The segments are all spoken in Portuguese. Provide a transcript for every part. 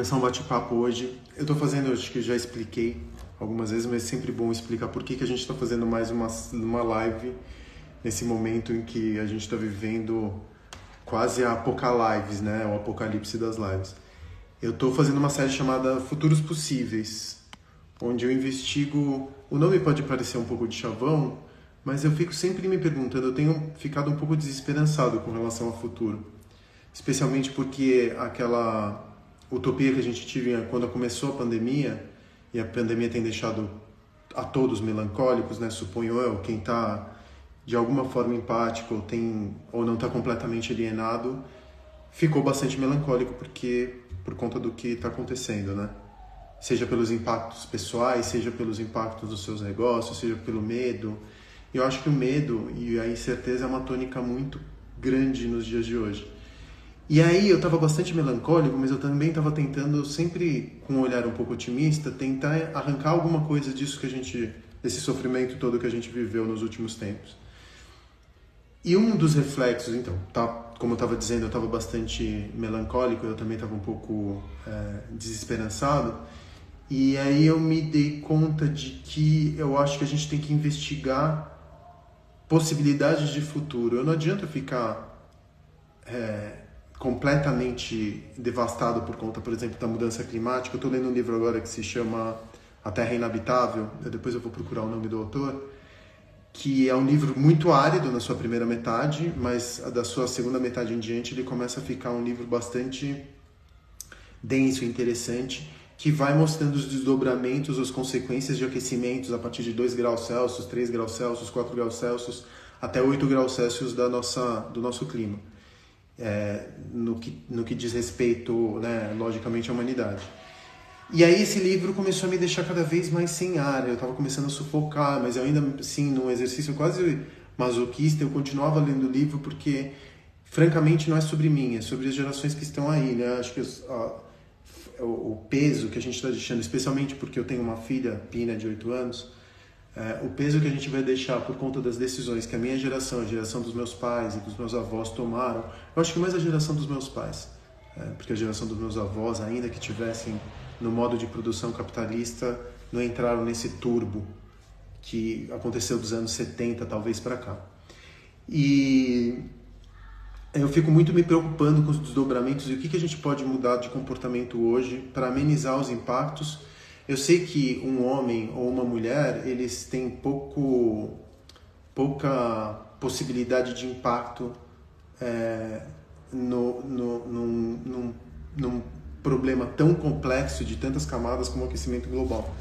começar um bate-papo hoje. Eu tô fazendo, acho que eu já expliquei algumas vezes, mas é sempre bom explicar por que a gente está fazendo mais uma live nesse momento em que a gente está vivendo quase a apocalives, né? O apocalipse das lives. Eu tô fazendo uma série chamada Futuros Possíveis, onde eu investigo... O nome pode parecer um pouco de chavão, mas eu fico sempre me perguntando, eu tenho ficado um pouco desesperançado com relação ao futuro. Especialmente porque aquela utopia que a gente tinha quando começou a pandemia, e a pandemia tem deixado a todos melancólicos, né? Suponho eu, quem está de alguma forma empático ou não está completamente alienado, ficou bastante melancólico por conta do que está acontecendo, né? Seja pelos impactos pessoais, seja pelos impactos dos seus negócios, seja pelo medo. Eu acho que o medo e a incerteza é uma tônica muito grande nos dias de hoje. E aí eu estava bastante melancólico, mas eu também estava tentando, sempre com um olhar um pouco otimista, tentar arrancar alguma coisa disso desse sofrimento todo que a gente viveu nos últimos tempos. E um dos reflexos, então, como eu estava dizendo, eu estava bastante melancólico, eu também estava um pouco desesperançado. E aí eu me dei conta de que eu acho que a gente tem que investigar possibilidades de futuro. Não adianta ficar completamente devastado por conta, por exemplo, da mudança climática. Eu estou lendo um livro agora que se chama A Terra Inabitável, depois eu vou procurar o nome do autor, que é um livro muito árido na sua primeira metade, mas da sua segunda metade em diante ele começa a ficar um livro bastante denso e interessante, que vai mostrando os desdobramentos, as consequências de aquecimentos a partir de 2 graus Celsius, 3 graus Celsius, 4 graus Celsius, até 8 graus Celsius do nosso clima, no que diz respeito, né, logicamente, à humanidade. E aí esse livro começou a me deixar cada vez mais sem ar, eu estava começando a sufocar, mas eu ainda, assim, num exercício quase masoquista, eu continuava lendo o livro porque, francamente, não é sobre mim, é sobre as gerações que estão aí, né? Acho que o peso que a gente está deixando, especialmente porque eu tenho uma filha, Pina, de 8 anos, o peso que a gente vai deixar por conta das decisões que a minha geração, a geração dos meus pais e dos meus avós tomaram, eu acho que mais a geração dos meus pais, porque a geração dos meus avós, ainda que tivessem no modo de produção capitalista, não entraram nesse turbo que aconteceu dos anos 70, talvez, para cá. E eu fico muito me preocupando com os desdobramentos e o que a gente pode mudar de comportamento hoje para amenizar os impactos. Eu sei que um homem ou uma mulher, eles têm pouca possibilidade de impacto num problema tão complexo de tantas camadas como o aquecimento global.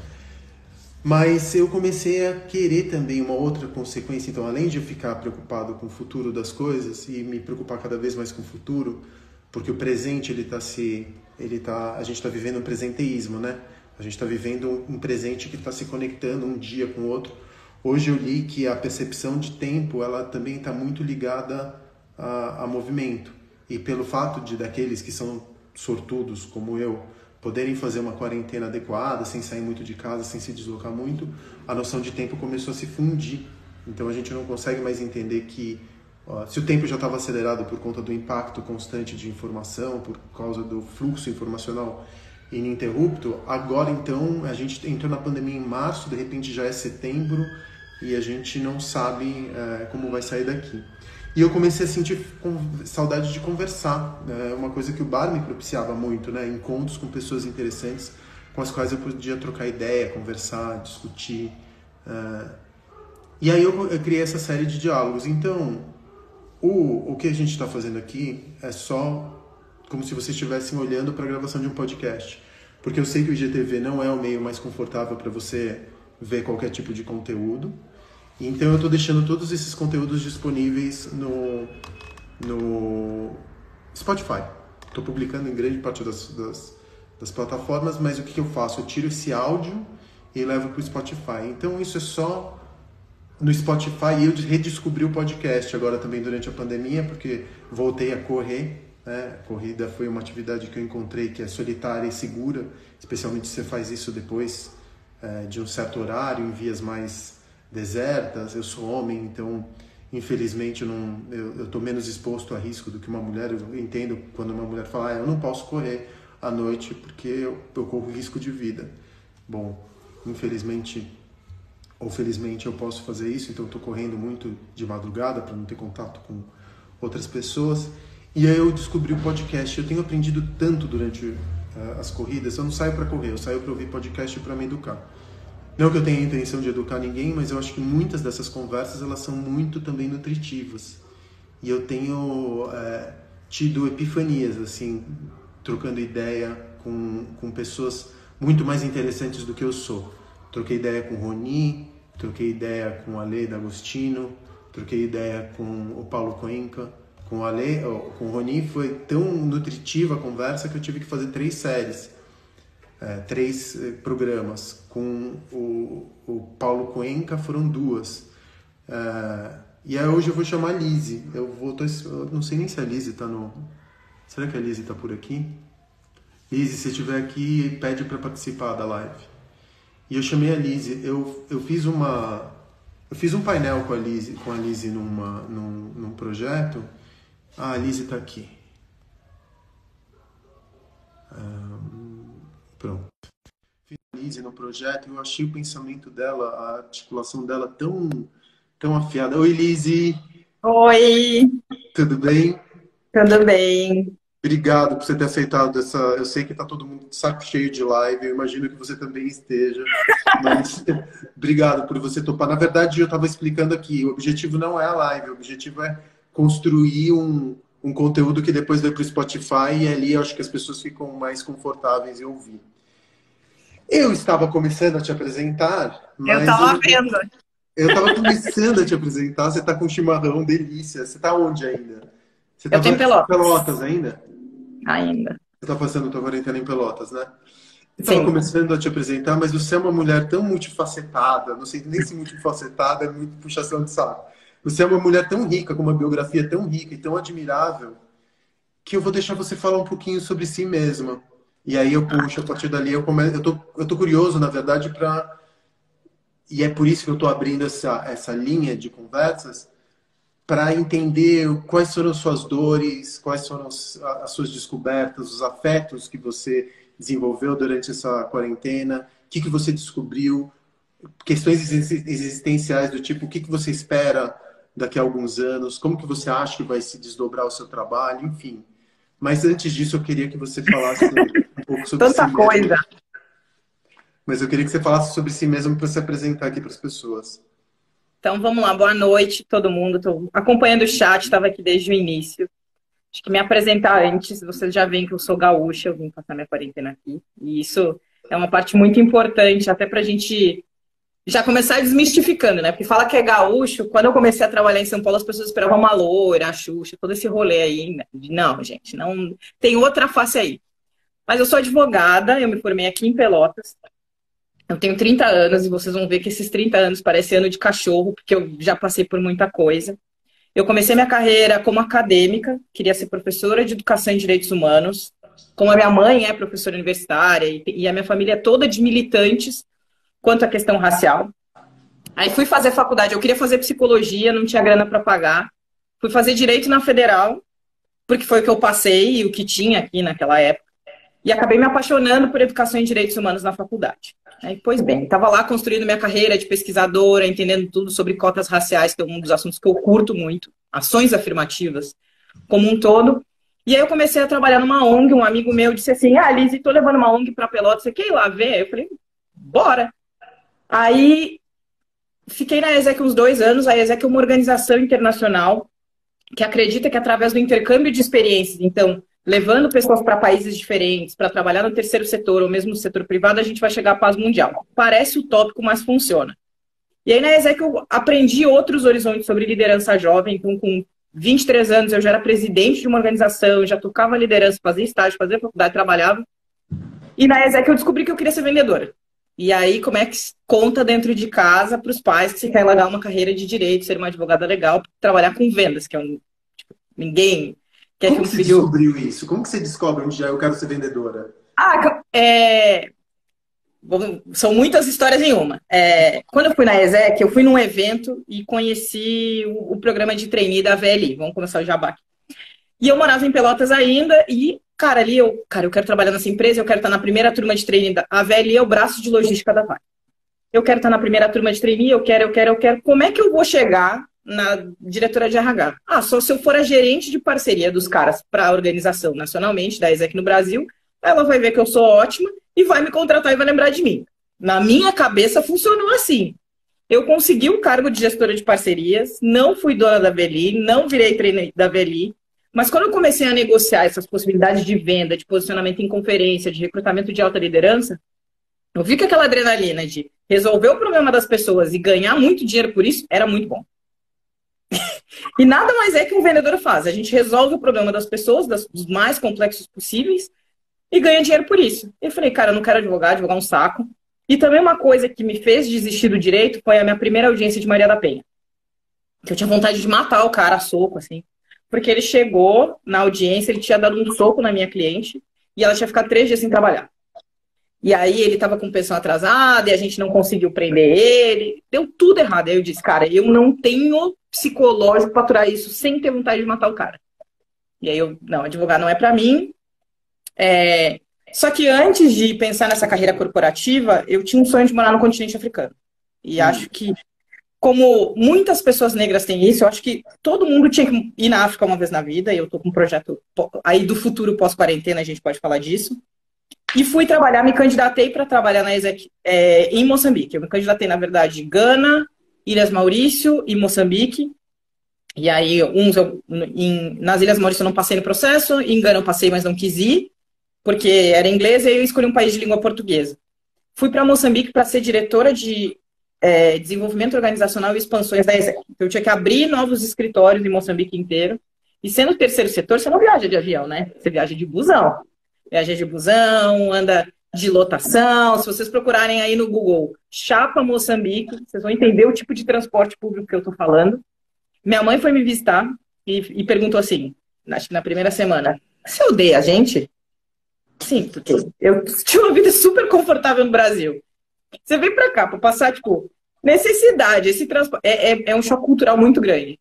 Mas eu comecei a querer também uma outra consequência. Então, além de eu ficar preocupado com o futuro das coisas e me preocupar cada vez mais com o futuro, porque o presente a gente está vivendo um presenteísmo, né? A gente está vivendo um presente que está se conectando um dia com o outro. Hoje eu li que a percepção de tempo ela também está muito ligada a movimento. E pelo fato daqueles que são sortudos como eu poderem fazer uma quarentena adequada, sem sair muito de casa, sem se deslocar muito, a noção de tempo começou a se fundir. Então a gente não consegue mais entender que se o tempo já estava acelerado por conta do impacto constante de informação, por causa do fluxo informacional ininterrupto, agora então a gente entrou na pandemia em março, de repente já é setembro e a gente não sabe como vai sair daqui. E eu comecei a sentir saudade de conversar, uma coisa que o bar me propiciava muito, né? Encontros com pessoas interessantes com as quais eu podia trocar ideia, conversar, discutir. E aí eu criei essa série de diálogos. Então, o que a gente está fazendo aqui é só como se vocês estivessem olhando para a gravação de um podcast. Porque eu sei que o IGTV não é o meio mais confortável para você ver qualquer tipo de conteúdo. Então eu estou deixando todos esses conteúdos disponíveis no Spotify. Estou publicando em grande parte das plataformas, mas o que eu faço? Eu tiro esse áudio e levo para o Spotify. Então isso é só no Spotify. E eu redescobri o podcast agora também durante a pandemia, porque voltei a correr. Corrida foi uma atividade que eu encontrei que é solitária e segura, especialmente se você faz isso depois de um certo horário, em vias mais desertas. Eu sou homem, então infelizmente eu estou menos exposto a risco do que uma mulher. Eu entendo quando uma mulher fala, eu não posso correr. à noite porque eu corro risco de vida. Bom, infelizmente ou felizmente eu posso fazer isso, então eu estou correndo muito de madrugada para não ter contato com outras pessoas. E aí eu descobri o podcast. Eu tenho aprendido tanto durante as corridas. Eu não saio para correr, eu saio para ouvir podcast para me educar. Não que eu tenha a intenção de educar ninguém, mas eu acho que muitas dessas conversas elas são muito também nutritivas. E eu tenho tido epifanias, assim, trocando ideia com pessoas muito mais interessantes do que eu sou. Troquei ideia com o Roni, troquei ideia com o Ale D'Agostino, troquei ideia com o Paulo Cuenca, com o Ale, com o Roni. Foi tão nutritiva a conversa que eu tive que fazer 3 séries, 3 programas. Com o Paulo Cuenca foram 2. E aí hoje eu vou chamar a Lizzy. Eu não sei nem se a Lizzy tá no... Será que a Lizzy tá por aqui? Lizzy, se estiver aqui, pede para participar da live. E eu chamei a Lizzy. Eu fiz um painel com a Lizzy num projeto. Ah, a Lizzy tá aqui. Pronto. Fiz a Lizzy no projeto e eu achei o pensamento dela, a articulação dela tão afiada. Oi, Lizzy. Oi, Tudo bem? tudo bem? Obrigado por você ter aceitado essa. Eu sei que está todo mundo de saco cheio de live, eu imagino que você também esteja, mas obrigado por você topar. Na verdade, eu estava explicando aqui, o objetivo não é a live, o objetivo é construir um conteúdo que depois vai para o Spotify e ali eu acho que as pessoas ficam mais confortáveis em ouvir. Eu estava começando a te apresentar, Eu mas tava vendo. eu estava começando a te apresentar, você está com chimarrão, delícia. Você está onde ainda? Você está Eu tenho em Pelotas Pelotas ainda? ainda. Você está passando a tua quarentena em Pelotas, né? Eu estava Sim. começando a te apresentar, mas você é uma mulher tão multifacetada, não sei nem se multifacetada é muito puxação de saco. Você é uma mulher tão rica, com uma biografia tão rica e tão admirável, que eu vou deixar você falar um pouquinho sobre si mesma. E aí eu puxo, a partir dali eu tô curioso, na verdade, para... E é por isso que eu estou abrindo essa linha de conversas, para entender quais foram suas dores, quais foram as suas descobertas, os afetos que você desenvolveu durante essa quarentena, o que você descobriu, questões existenciais do tipo, o que você espera daqui a alguns anos, como que você acha que vai se desdobrar o seu trabalho, enfim. Mas antes disso, eu queria que você falasse um pouco sobre si Tanta mesmo. coisa. Mas eu queria que você falasse sobre si mesmo para se apresentar aqui para as pessoas. Então vamos lá, boa noite todo mundo. Estou acompanhando o chat, estava aqui desde o início. Acho que me apresentar antes, vocês já veem que eu sou gaúcha, eu vim passar minha quarentena aqui. E isso é uma parte muito importante, até para a gente já começar desmistificando, né? Porque fala que é gaúcho, quando eu comecei a trabalhar em São Paulo, as pessoas esperavam uma loira, a Xuxa, todo esse rolê aí. Não, gente, não tem outra face aí. Mas eu sou advogada, eu me formei aqui em Pelotas. Eu tenho 30 anos e vocês vão ver que esses 30 anos parecem ano de cachorro, porque eu já passei por muita coisa. Eu comecei minha carreira como acadêmica, queria ser professora de educação e direitos humanos. Como a minha mãe é professora universitária e a minha família é toda de militantes quanto à questão racial. Aí fui fazer faculdade, eu queria fazer psicologia, não tinha grana para pagar. Fui fazer direito na Federal, porque foi o que eu passei e o que tinha aqui naquela época. E acabei me apaixonando por educação em direitos humanos na faculdade. Aí, pois bem, estava lá construindo minha carreira de pesquisadora, entendendo tudo sobre cotas raciais, que é um dos assuntos que eu curto muito, ações afirmativas como um todo. E aí eu comecei a trabalhar numa ONG, um amigo meu disse assim, Lizzy, tô levando uma ONG para Pelotas, você quer ir lá ver? Eu falei, bora! Aí fiquei na ESEC uns 2 anos, a ESEC é uma organização internacional que acredita que através do intercâmbio de experiências, então, levando pessoas para países diferentes, para trabalhar no terceiro setor ou mesmo no setor privado, a gente vai chegar à paz mundial. Parece utópico, mas funciona. E aí na ESEC eu aprendi outros horizontes sobre liderança jovem, então com 23 anos eu já era presidente de uma organização, já tocava liderança, fazia estágio, fazia faculdade, trabalhava. E na ESEC eu descobri que eu queria ser vendedora. E aí, como é que conta dentro de casa para os pais que você quer largar uma carreira de direito, ser uma advogada legal, trabalhar com vendas, que é ninguém quer Como que um que você filho... descobriu isso? Como que você descobre onde eu quero ser vendedora? São muitas histórias em uma. Quando eu fui na ESEC, eu fui num evento e conheci o programa de trainee da VLI. Vamos começar o jabá aqui. E eu morava em Pelotas ainda e Cara, eu quero trabalhar nessa empresa, eu quero estar na primeira turma de trainee. A VLI é o braço de logística da Vale. Eu quero estar na primeira turma de trainee, eu quero. Como é que eu vou chegar na diretora de RH? Só se eu for a gerente de parceria dos caras para a organização nacionalmente, da ESEC no Brasil, ela vai ver que eu sou ótima e vai me contratar e vai lembrar de mim. Na minha cabeça funcionou assim. Eu consegui o cargo de gestora de parcerias, não fui dona da VLI, não virei trainee da VLI, mas quando eu comecei a negociar essas possibilidades de venda, de posicionamento em conferência, de recrutamento de alta liderança, eu vi que aquela adrenalina de resolver o problema das pessoas e ganhar muito dinheiro por isso era muito bom. E nada mais é que um vendedor faz. A gente resolve o problema das pessoas, dos mais complexos possíveis, e ganha dinheiro por isso. Eu falei, cara, eu não quero advogar um saco. E também uma coisa que me fez desistir do direito foi a minha primeira audiência de Maria da Penha. Que eu tinha vontade de matar o cara a soco, assim. Porque ele chegou na audiência, ele tinha dado um soco na minha cliente e ela tinha ficado 3 dias sem trabalhar. E aí ele tava com pensão atrasada e a gente não conseguiu prender ele. Deu tudo errado. Aí eu disse, cara, eu não tenho psicológico para aturar isso sem ter vontade de matar o cara. E aí não, advogar não é para mim. Só que antes de pensar nessa carreira corporativa, eu tinha um sonho de morar no continente africano. E acho que, como muitas pessoas negras têm isso, eu acho que todo mundo tinha que ir na África uma vez na vida. E eu tô com um projeto aí do futuro pós-quarentena, a gente pode falar disso. E fui trabalhar, me candidatei para trabalhar na ESEC em Moçambique. Eu me candidatei, na verdade, em Gana, Ilhas Maurício e Moçambique. E aí, nas Ilhas Maurício eu não passei no processo, em Gana eu passei, mas não quis ir, porque era inglês, e eu escolhi um país de língua portuguesa. Fui para Moçambique para ser diretora de desenvolvimento organizacional e expansões da ESEC. Eu tinha que abrir novos escritórios em Moçambique inteiro. E sendo o terceiro setor, você não viaja de avião, né? Você viaja de busão. Viaja de busão, anda de lotação. Se vocês procurarem aí no Google Chapa Moçambique, vocês vão entender o tipo de transporte público que eu estou falando. Minha mãe foi me visitar e perguntou assim, acho que na primeira semana, você odeia a gente? Sim, porque eu tinha uma vida super confortável no Brasil. Você vem pra cá pra passar, necessidade, esse transporte. É um choque cultural muito grande.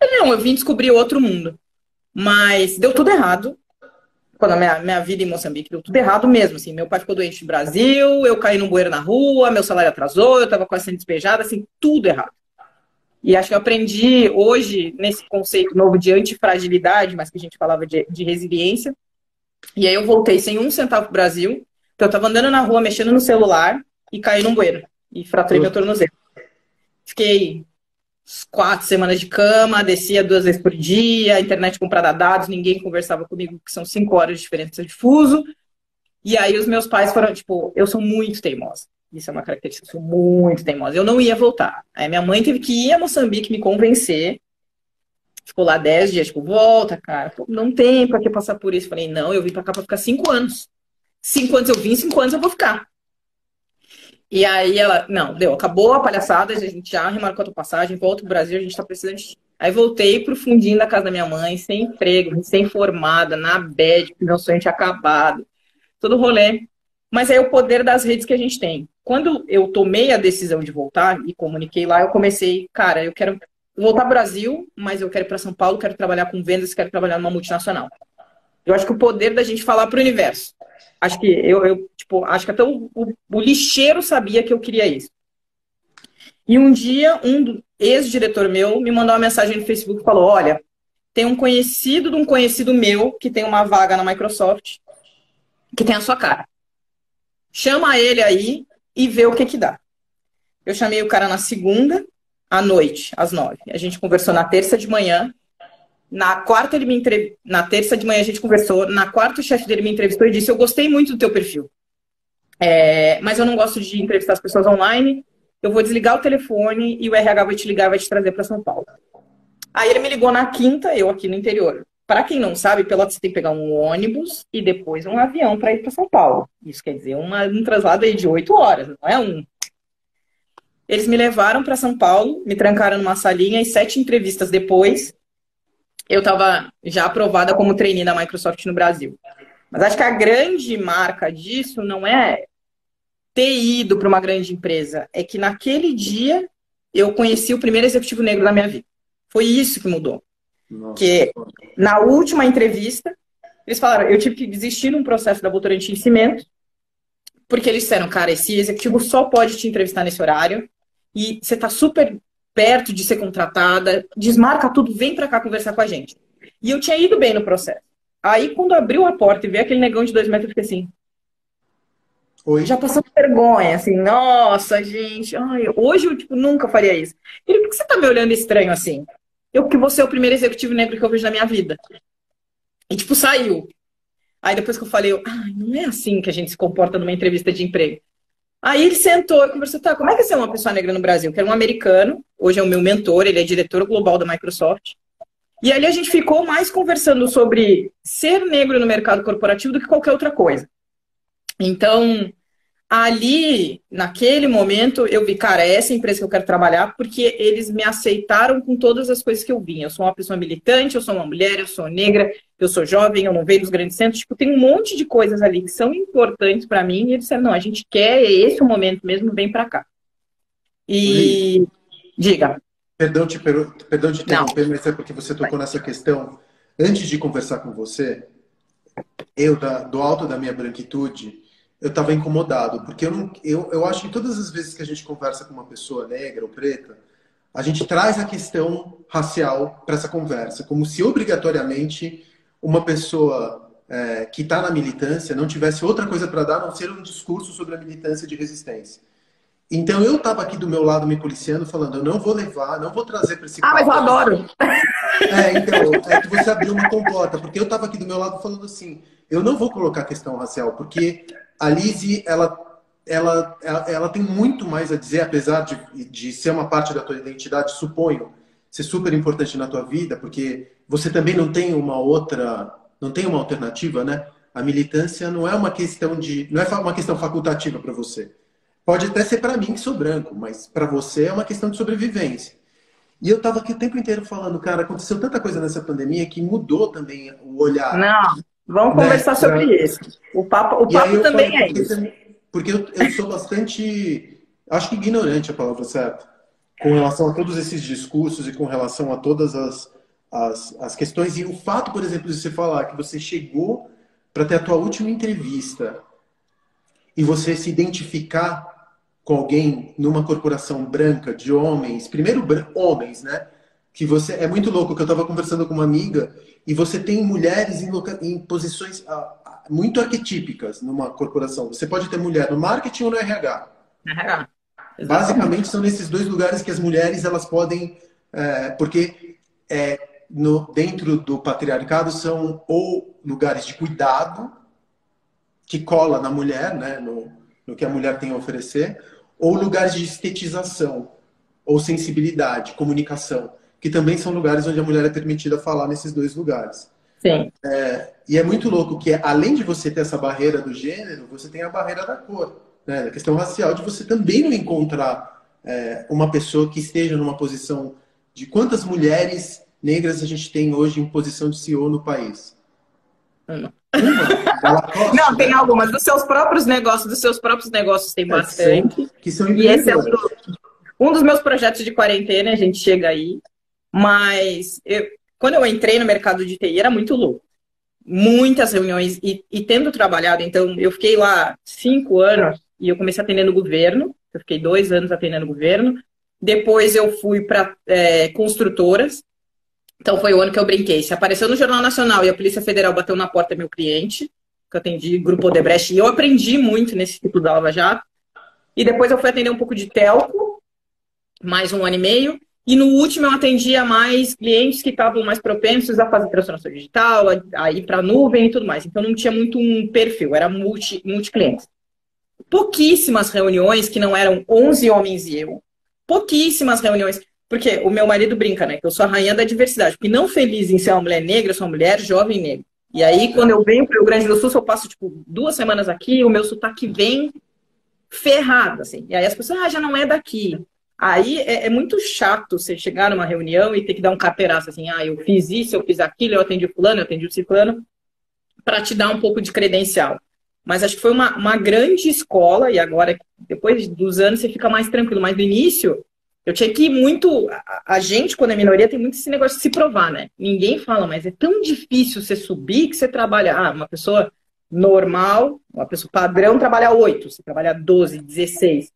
Não, eu vim descobrir outro mundo. Mas deu tudo errado. Quando a minha vida em Moçambique deu tudo errado mesmo, assim, meu pai ficou doente no Brasil, eu caí num bueiro na rua, meu salário atrasou, eu tava quase sendo despejada, assim, tudo errado. E acho que eu aprendi hoje, nesse conceito novo de antifragilidade, mas que a gente falava de resiliência, e aí eu voltei sem um centavo pro Brasil, então eu tava andando na rua, mexendo no celular, e caí num bueiro, e fraturei meu tornozelo. Fiquei 4 semanas de cama, descia 2 vezes por dia, internet comprada dados, ninguém conversava comigo, que são 5 horas de diferença de fuso. E aí os meus pais foram, eu sou muito teimosa. Isso é uma característica, eu sou muito teimosa. Eu não ia voltar. Aí minha mãe teve que ir a Moçambique me convencer. Ficou lá 10 dias, volta, cara. Não tem pra que passar por isso. Falei, não, eu vim pra cá pra ficar 5 anos. 5 anos eu vim, 5 anos eu vou ficar. E aí ela, não, acabou a palhaçada, a gente já remarcou a tua passagem, volta pro Brasil, a gente tá precisando de... Aí voltei pro fundinho da casa da minha mãe, sem emprego, sem formada, na bad, porque meu sonho tinha acabado, todo rolê. Mas é o poder das redes que a gente tem. Quando eu tomei a decisão de voltar e comuniquei lá, eu comecei, cara, eu quero voltar pro Brasil, mas eu quero ir pra São Paulo, quero trabalhar com vendas, quero trabalhar numa multinacional. Eu acho que o poder da gente falar pro universo. Acho que acho que até o lixeiro sabia que eu queria isso. E um dia, um ex-diretor meu me mandou uma mensagem no Facebook e falou, olha, tem um conhecido de um conhecido meu que tem uma vaga na Microsoft que tem a sua cara. Chama ele aí e vê o que dá. Eu chamei o cara na segunda, à noite, às 9. A gente conversou na terça de manhã. Na quarta, na terça de manhã a gente conversou. Na quarta, o chefe dele me entrevistou e disse, eu gostei muito do teu perfil. Mas eu não gosto de entrevistar as pessoas online. Eu vou desligar o telefone e o RH vai te ligar e vai te trazer para São Paulo. Aí ele me ligou na quinta, eu aqui no interior. Para quem não sabe, Pelotas você tem que pegar um ônibus e depois um avião para ir para São Paulo. Isso quer dizer um traslado aí de 8 horas, não é um. Eles me levaram para São Paulo, me trancaram numa salinha e 7 entrevistas depois, eu estava já aprovada como trainee da Microsoft no Brasil. Mas acho que a grande marca disso não é ter ido para uma grande empresa, é que naquele dia eu conheci o primeiro executivo negro da minha vida. Foi isso que mudou. Nossa. Que na última entrevista, Eles falaram, eu tive que desistir num processo da Votorantim Cimento, porque eles disseram, cara, esse executivo só pode te entrevistar nesse horário, e você tá super perto de ser contratada, desmarca tudo, vem pra cá conversar com a gente. E eu tinha ido bem no processo. Aí, quando abriu a porta e veio aquele negão de 2 metros, eu fiquei assim, Oi? já passando vergonha, assim, nossa, gente, ai, hoje eu, tipo, nunca faria isso. Ele, por que você tá me olhando estranho assim? Eu, porque você é o primeiro executivo negro que eu vejo na minha vida. E, tipo, saiu. Aí depois que eu falei, ai, não é assim que a gente se comporta numa entrevista de emprego. Aí ele sentou e conversou, tá, como é que é ser uma pessoa negra no Brasil? Que era um americano, hoje é o meu mentor, ele é diretor global da Microsoft. E ali a gente ficou mais conversando sobre ser negro no mercado corporativo do que qualquer outra coisa. Então, ali, naquele momento, eu vi, cara, é essa empresa que eu quero trabalhar, porque eles me aceitaram com todas as coisas que eu vim. Eu sou uma pessoa militante, eu sou uma mulher, eu sou negra, eu sou jovem, eu não venho dos grandes centros. Tipo, tem um monte de coisas ali que são importantes para mim. E eles disseram, não, a gente quer, é esse o momento mesmo, vem para cá. Li, E, diga. perdão te Não. interromper, mas é porque você tocou nessa questão. Antes de conversar com você, do alto da minha branquitude, eu estava incomodado, porque eu acho que todas as vezes que a gente conversa com uma pessoa negra ou preta, a gente traz a questão racial para essa conversa, como se obrigatoriamente uma pessoa que está na militância não tivesse outra coisa para dar a não ser um discurso sobre a militância de resistência. Então eu estava aqui do meu lado me policiando, falando, eu não vou levar, não vou trazer para esse Ah, mas papo. eu adoro. Então, é que você abriu uma compota, porque eu estava aqui do meu lado falando assim, eu não vou colocar questão racial, porque a Lizzie, ela tem muito mais a dizer, apesar de ser uma parte da tua identidade, suponho, ser super importante na tua vida, porque você também não tem uma alternativa, né? A militância não é uma questão não é uma questão facultativa para você. Pode até ser para mim que sou branco, mas para você é uma questão de sobrevivência. E eu estava aqui o tempo inteiro falando, cara, aconteceu tanta coisa nessa pandemia que mudou também o olhar, Não, vamos né? conversar sobre isso. O papo E aí eu falei, também é isso. porque eu sou bastante, acho que ignorante a palavra certa, com relação a todos esses discursos e com relação a todas as questões. E o fato, por exemplo, de você falar que você chegou para ter a tua última entrevista e você se identificar com alguém numa corporação branca de homens, primeiro homens, né? Que você é muito louco que eu estava conversando com uma amiga e você tem mulheres em posições muito arquetípicas numa corporação. Você pode ter mulher no marketing ou no RH. RH. Basicamente são nesses dois lugares que as mulheres elas podem, porque dentro do patriarcado são ou lugares de cuidado que cola na mulher, né? No que a mulher tem a oferecer, ou lugares de estetização, ou sensibilidade, comunicação, que também são lugares onde a mulher é permitida falar nesses dois lugares. Sim. E é muito louco que, além de você ter essa barreira do gênero, você tem a barreira da cor, né? A questão racial, de você também não encontrar uma pessoa que esteja numa posição de quantas mulheres negras a gente tem hoje em posição de CEO no país. Uma? Não, tem algumas. Dos seus próprios negócios tem bastante. Que são e esse é um dos meus projetos de quarentena, a gente chega aí. Mas quando eu entrei no mercado de TI, era muito louco. Muitas reuniões. E tendo trabalhado, então, eu fiquei lá 5 anos e eu comecei atendendo o governo. Eu fiquei 2 anos atendendo o governo. Depois eu fui para construtoras. Então foi o ano que eu brinquei. Se apareceu no Jornal Nacional e a Polícia Federal bateu na porta meu cliente, que eu atendi Grupo Odebrecht, e eu aprendi muito nesse ciclo da Lava Jato. E depois eu fui atender um pouco de telco, mais 1 ano e meio. E no último eu atendia mais clientes que estavam mais propensos a fazer transformação digital, a ir para a nuvem e tudo mais. Então não tinha muito um perfil, era multi-clientes. Pouquíssimas reuniões que não eram 11 homens e eu. Pouquíssimas reuniões. Porque o meu marido brinca, né? Que eu sou a rainha da diversidade. Porque não feliz em ser uma mulher negra, eu sou uma mulher jovem negra. E aí, quando eu venho para o Rio Grande do Sul, eu passo, 2 semanas aqui, o meu sotaque vem ferrado, assim. E aí as pessoas, já não é daqui. Aí é muito chato você chegar numa reunião e ter que dar um carteiraço, assim, eu fiz isso, eu fiz aquilo, eu atendi o fulano, eu atendi o ciclano, para te dar um pouco de credencial. Mas acho que foi uma grande escola, e agora, depois dos anos, você fica mais tranquilo. Mas no início, Eu tinha que ir muito. A gente, quando é minoria, tem muito esse negócio de se provar, né? Ninguém fala, mas é tão difícil você subir que você trabalha. Ah, uma pessoa normal, uma pessoa padrão trabalha 8, você trabalha 12, 16.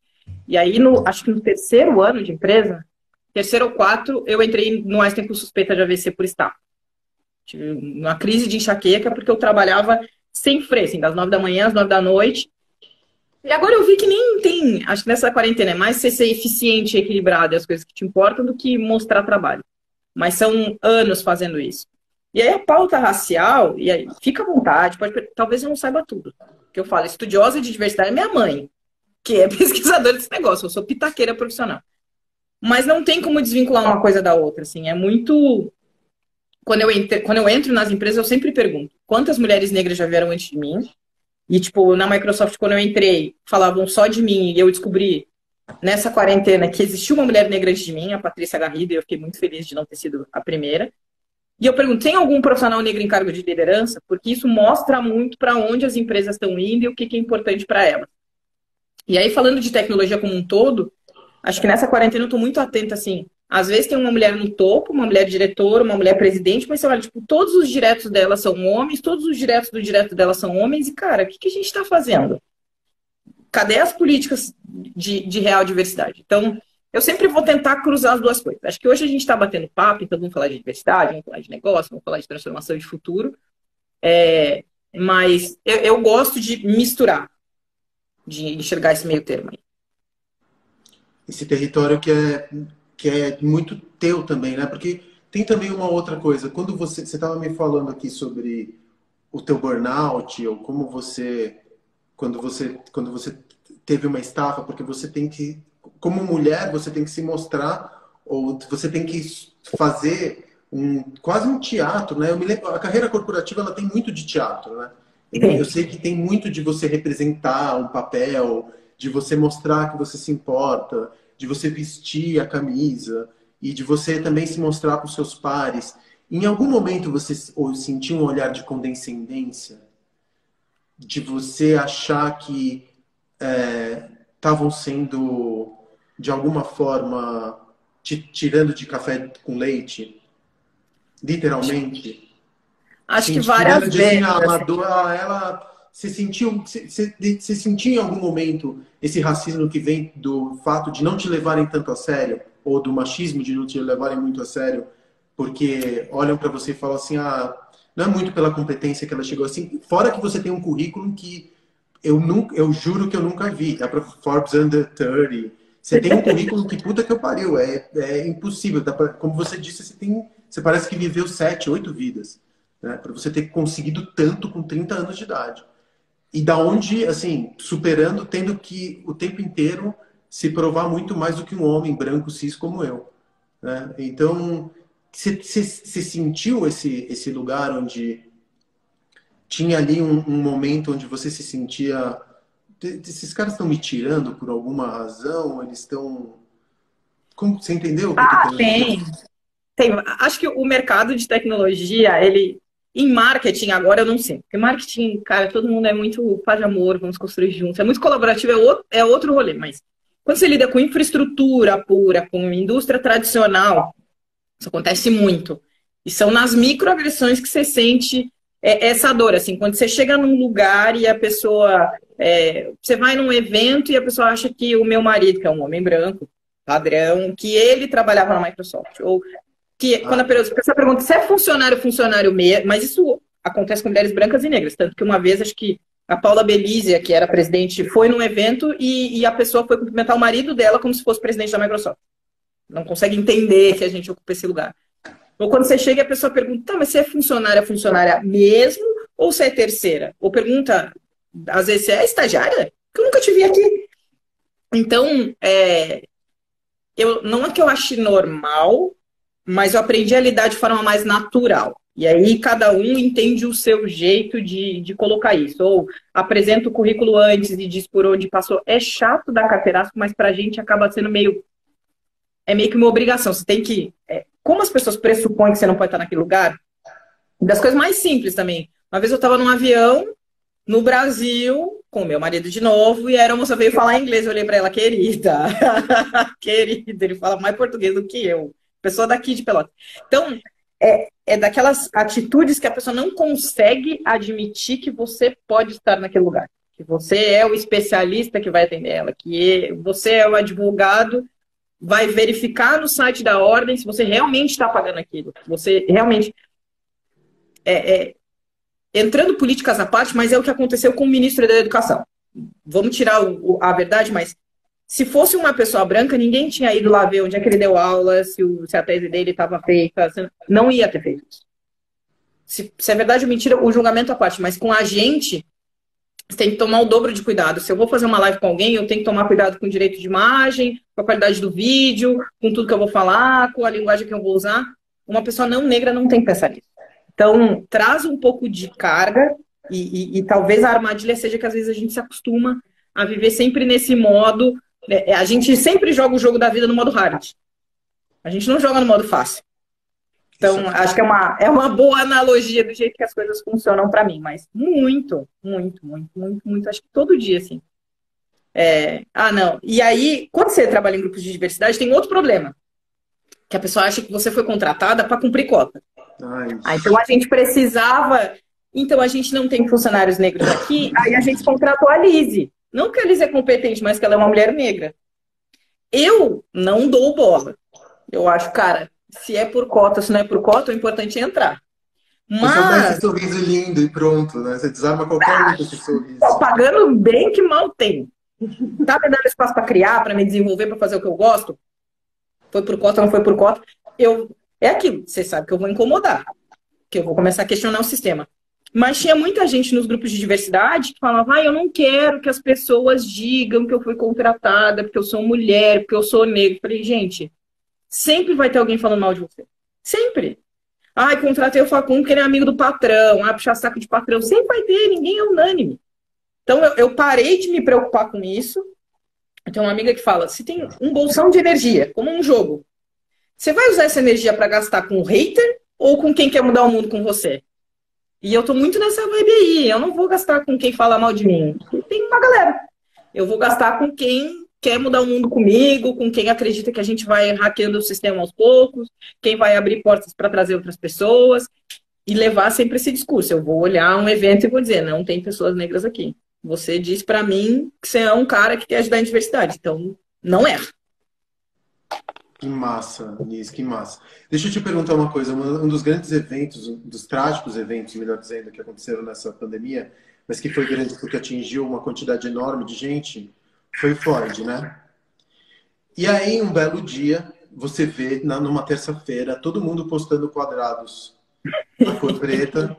E aí, acho que no terceiro ano de empresa, terceiro ou quarto, eu entrei no Einstein com suspeita de AVC por estar. Tive uma crise de enxaqueca porque eu trabalhava sem freio, assim, das 9 da manhã às 9 da noite. E agora eu vi que nem tem, acho que nessa quarentena é mais você ser eficiente e equilibrado e as coisas que te importam do que mostrar trabalho. Mas são anos fazendo isso. E aí a pauta racial, e aí fica à vontade, talvez eu não saiba tudo. Que eu falo, estudiosa de diversidade é minha mãe, que é pesquisadora desse negócio, eu sou pitaqueira profissional. Mas não tem como desvincular uma coisa da outra, assim, é muito... Quando eu entro nas empresas, eu sempre pergunto, quantas mulheres negras já vieram antes de mim? E, tipo, na Microsoft, quando eu entrei, falavam só de mim, e eu descobri, nessa quarentena, que existiu uma mulher negra antes de mim, a Patrícia Garrido, e eu fiquei muito feliz de não ter sido a primeira. E eu pergunto, tem algum profissional negro em cargo de liderança? Porque isso mostra muito para onde as empresas estão indo e o que é importante para elas. E aí, falando de tecnologia como um todo, acho que nessa quarentena eu estou muito atenta, assim, às vezes tem uma mulher no topo, uma mulher diretora, uma mulher presidente, mas você olha, tipo, todos os diretos dela são homens, todos os diretos do direto dela são homens, e, cara, o que a gente está fazendo? Cadê as políticas de real diversidade? Então, eu sempre vou tentar cruzar as duas coisas. Acho que hoje a gente está batendo papo, então vamos falar de diversidade, vamos falar de negócio, vamos falar de transformação de futuro, mas eu gosto de misturar, de enxergar esse meio termo aí. Esse território que é muito teu também, né? Porque tem também uma outra coisa. Quando você estava me falando aqui sobre o teu burnout, ou como você quando você teve uma estafa, porque você tem que, como mulher, você tem que se mostrar, ou você tem que fazer quase um teatro, né? Eu me lembro, a carreira corporativa ela tem muito de teatro, né? Eu sei que tem muito de você representar um papel, de você mostrar que você se importa, de você vestir a camisa e de você também se mostrar para os seus pares. Em algum momento você sentiu um olhar de condescendência? De você achar que estavam sendo, de alguma forma, te tirando de café com leite? Literalmente? Acho que Tirando várias de assim, vezes. a amadora, ela se sentiu, se sentiu em algum momento esse racismo que vem do fato de não te levarem tanto a sério, ou do machismo de não te levarem muito a sério, porque olham para você e falam assim, não é muito pela competência que ela chegou assim, fora que você tem um currículo que eu juro que eu nunca vi, dá para Forbes Under 30, você tem um currículo que puta que eu pariu, é impossível, como você disse, você parece que viveu 7, 8 vidas, né, para você ter conseguido tanto com 30 anos de idade. E da onde, assim, superando, tendo que o tempo inteiro se provar muito mais do que um homem branco cis como eu, né? Então, você sentiu esse lugar onde tinha ali um momento onde você se sentia, esses caras estão me tirando por alguma razão, eles estão... Como, você entendeu o que eu tô querendo dizer? Tem. Acho que o mercado de tecnologia, ele... Em marketing, agora eu não sei. Porque marketing, cara, todo mundo é muito paz de amor, vamos construir juntos. É muito colaborativo, é outro rolê. Mas quando você lida com infraestrutura pura, com indústria tradicional, isso acontece muito. E são nas microagressões que você sente essa dor. Assim, quando você chega num lugar e a pessoa... você vai num evento e a pessoa acha que o meu marido, que é um homem branco, padrão, que ele trabalhava na Microsoft. Ou que quando a pessoa pergunta se é funcionário mesmo, mas isso acontece com mulheres brancas e negras. Tanto que uma vez, acho que a Paula Belízia, que era presidente, foi num evento e a pessoa foi cumprimentar o marido dela como se fosse presidente da Microsoft. Não consegue entender que a gente ocupa esse lugar. Ou quando você chega e a pessoa pergunta, tá, mas você é funcionária mesmo ou você é terceira? Ou pergunta, às vezes, você é estagiária? Que eu nunca te vi aqui. Então, não é que eu ache normal, mas eu aprendi a lidar de forma mais natural. E aí cada um entende o seu jeito de colocar isso. Ou apresenta o currículo antes e diz por onde passou. É chato dar carteiraço, mas pra gente acaba sendo meio que uma obrigação. Você tem que... como as pessoas pressupõem que você não pode estar naquele lugar, das coisas mais simples também. Uma vez eu estava num avião, no Brasil, com o meu marido de novo, e a aeromoça veio falar inglês. Eu olhei para ela, querida, querida, ele fala mais português do que eu. Pessoa daqui de Pelotas. Então, é daquelas atitudes que a pessoa não consegue admitir que você pode estar naquele lugar. Que você é o especialista que vai atender ela, que você é o advogado, vai verificar no site da ordem se você realmente está pagando aquilo. Você realmente... entrando políticas à parte, mas é o que aconteceu com o ministro da Educação. Vamos tirar a verdade, mas se fosse uma pessoa branca, ninguém tinha ido lá ver onde é que ele deu aula, se a tese dele estava feita, não ia ter feito isso. Se é verdade ou mentira, o julgamento à parte, mas com a gente, você tem que tomar o dobro de cuidado. Se eu vou fazer uma live com alguém, eu tenho que tomar cuidado com o direito de imagem, com a qualidade do vídeo, com tudo que eu vou falar, com a linguagem que eu vou usar. Uma pessoa não negra não tem que pensar nisso. Então, traz um pouco de carga e talvez a armadilha seja que às vezes a gente se acostuma a viver sempre nesse modo. A gente sempre joga o jogo da vida no modo hard. A gente não joga no modo fácil. Então, acho que é uma boa analogia do jeito que as coisas funcionam para mim. Mas muito, muito, muito, muito, muito. Acho que todo dia, assim. Não. E aí, quando você trabalha em grupos de diversidade, tem outro problema. Que a pessoa acha que você foi contratada para cumprir cota. Então a gente precisava. Então a gente não tem funcionários negros aqui, aí a gente contratou a Lizzie. Não que a Lizzie é competente, mas que ela é uma mulher negra. Eu não dou bola. Eu acho, cara, se é por cota, se não é por cota, o importante é entrar. Mas... Você dá esse sorriso lindo e pronto, né? Você desarma qualquer um com esse sorriso. Tô pagando bem que mal tem. Tá me dando espaço para criar, para me desenvolver, para fazer o que eu gosto? Foi por cota, não foi por cota? É aquilo, você sabe que eu vou incomodar, que eu vou começar a questionar o sistema. Mas tinha muita gente nos grupos de diversidade que falava, eu não quero que as pessoas digam que eu fui contratada porque eu sou mulher, porque eu sou negra. Eu falei, gente, sempre vai ter alguém falando mal de você. Sempre. Contratei o Facundo porque ele é amigo do patrão, puxar saco de patrão. Sempre vai ter, ninguém é unânime. Então eu parei de me preocupar com isso. Eu tenho uma amiga que fala, se tem um bolsão de energia, como um jogo, você vai usar essa energia para gastar com o hater ou com quem quer mudar o mundo com você? E eu tô muito nessa vibe aí. Eu não vou gastar com quem fala mal de mim. Tem uma galera. Eu vou gastar com quem quer mudar o mundo comigo, com quem acredita que a gente vai hackeando o sistema aos poucos, quem vai abrir portas para trazer outras pessoas e levar sempre esse discurso. Eu vou olhar um evento e vou dizer, não tem pessoas negras aqui. Você diz para mim que você é um cara que quer ajudar em diversidade. Então, não erra. Que massa, Nis, que massa. Deixa eu te perguntar uma coisa. Um dos grandes eventos, um dos trágicos eventos, melhor dizendo, que aconteceram nessa pandemia, mas que foi grande porque atingiu uma quantidade enorme de gente, foi o Floyd, né? E aí, um belo dia, você vê, numa terça-feira, todo mundo postando quadrados na cor preta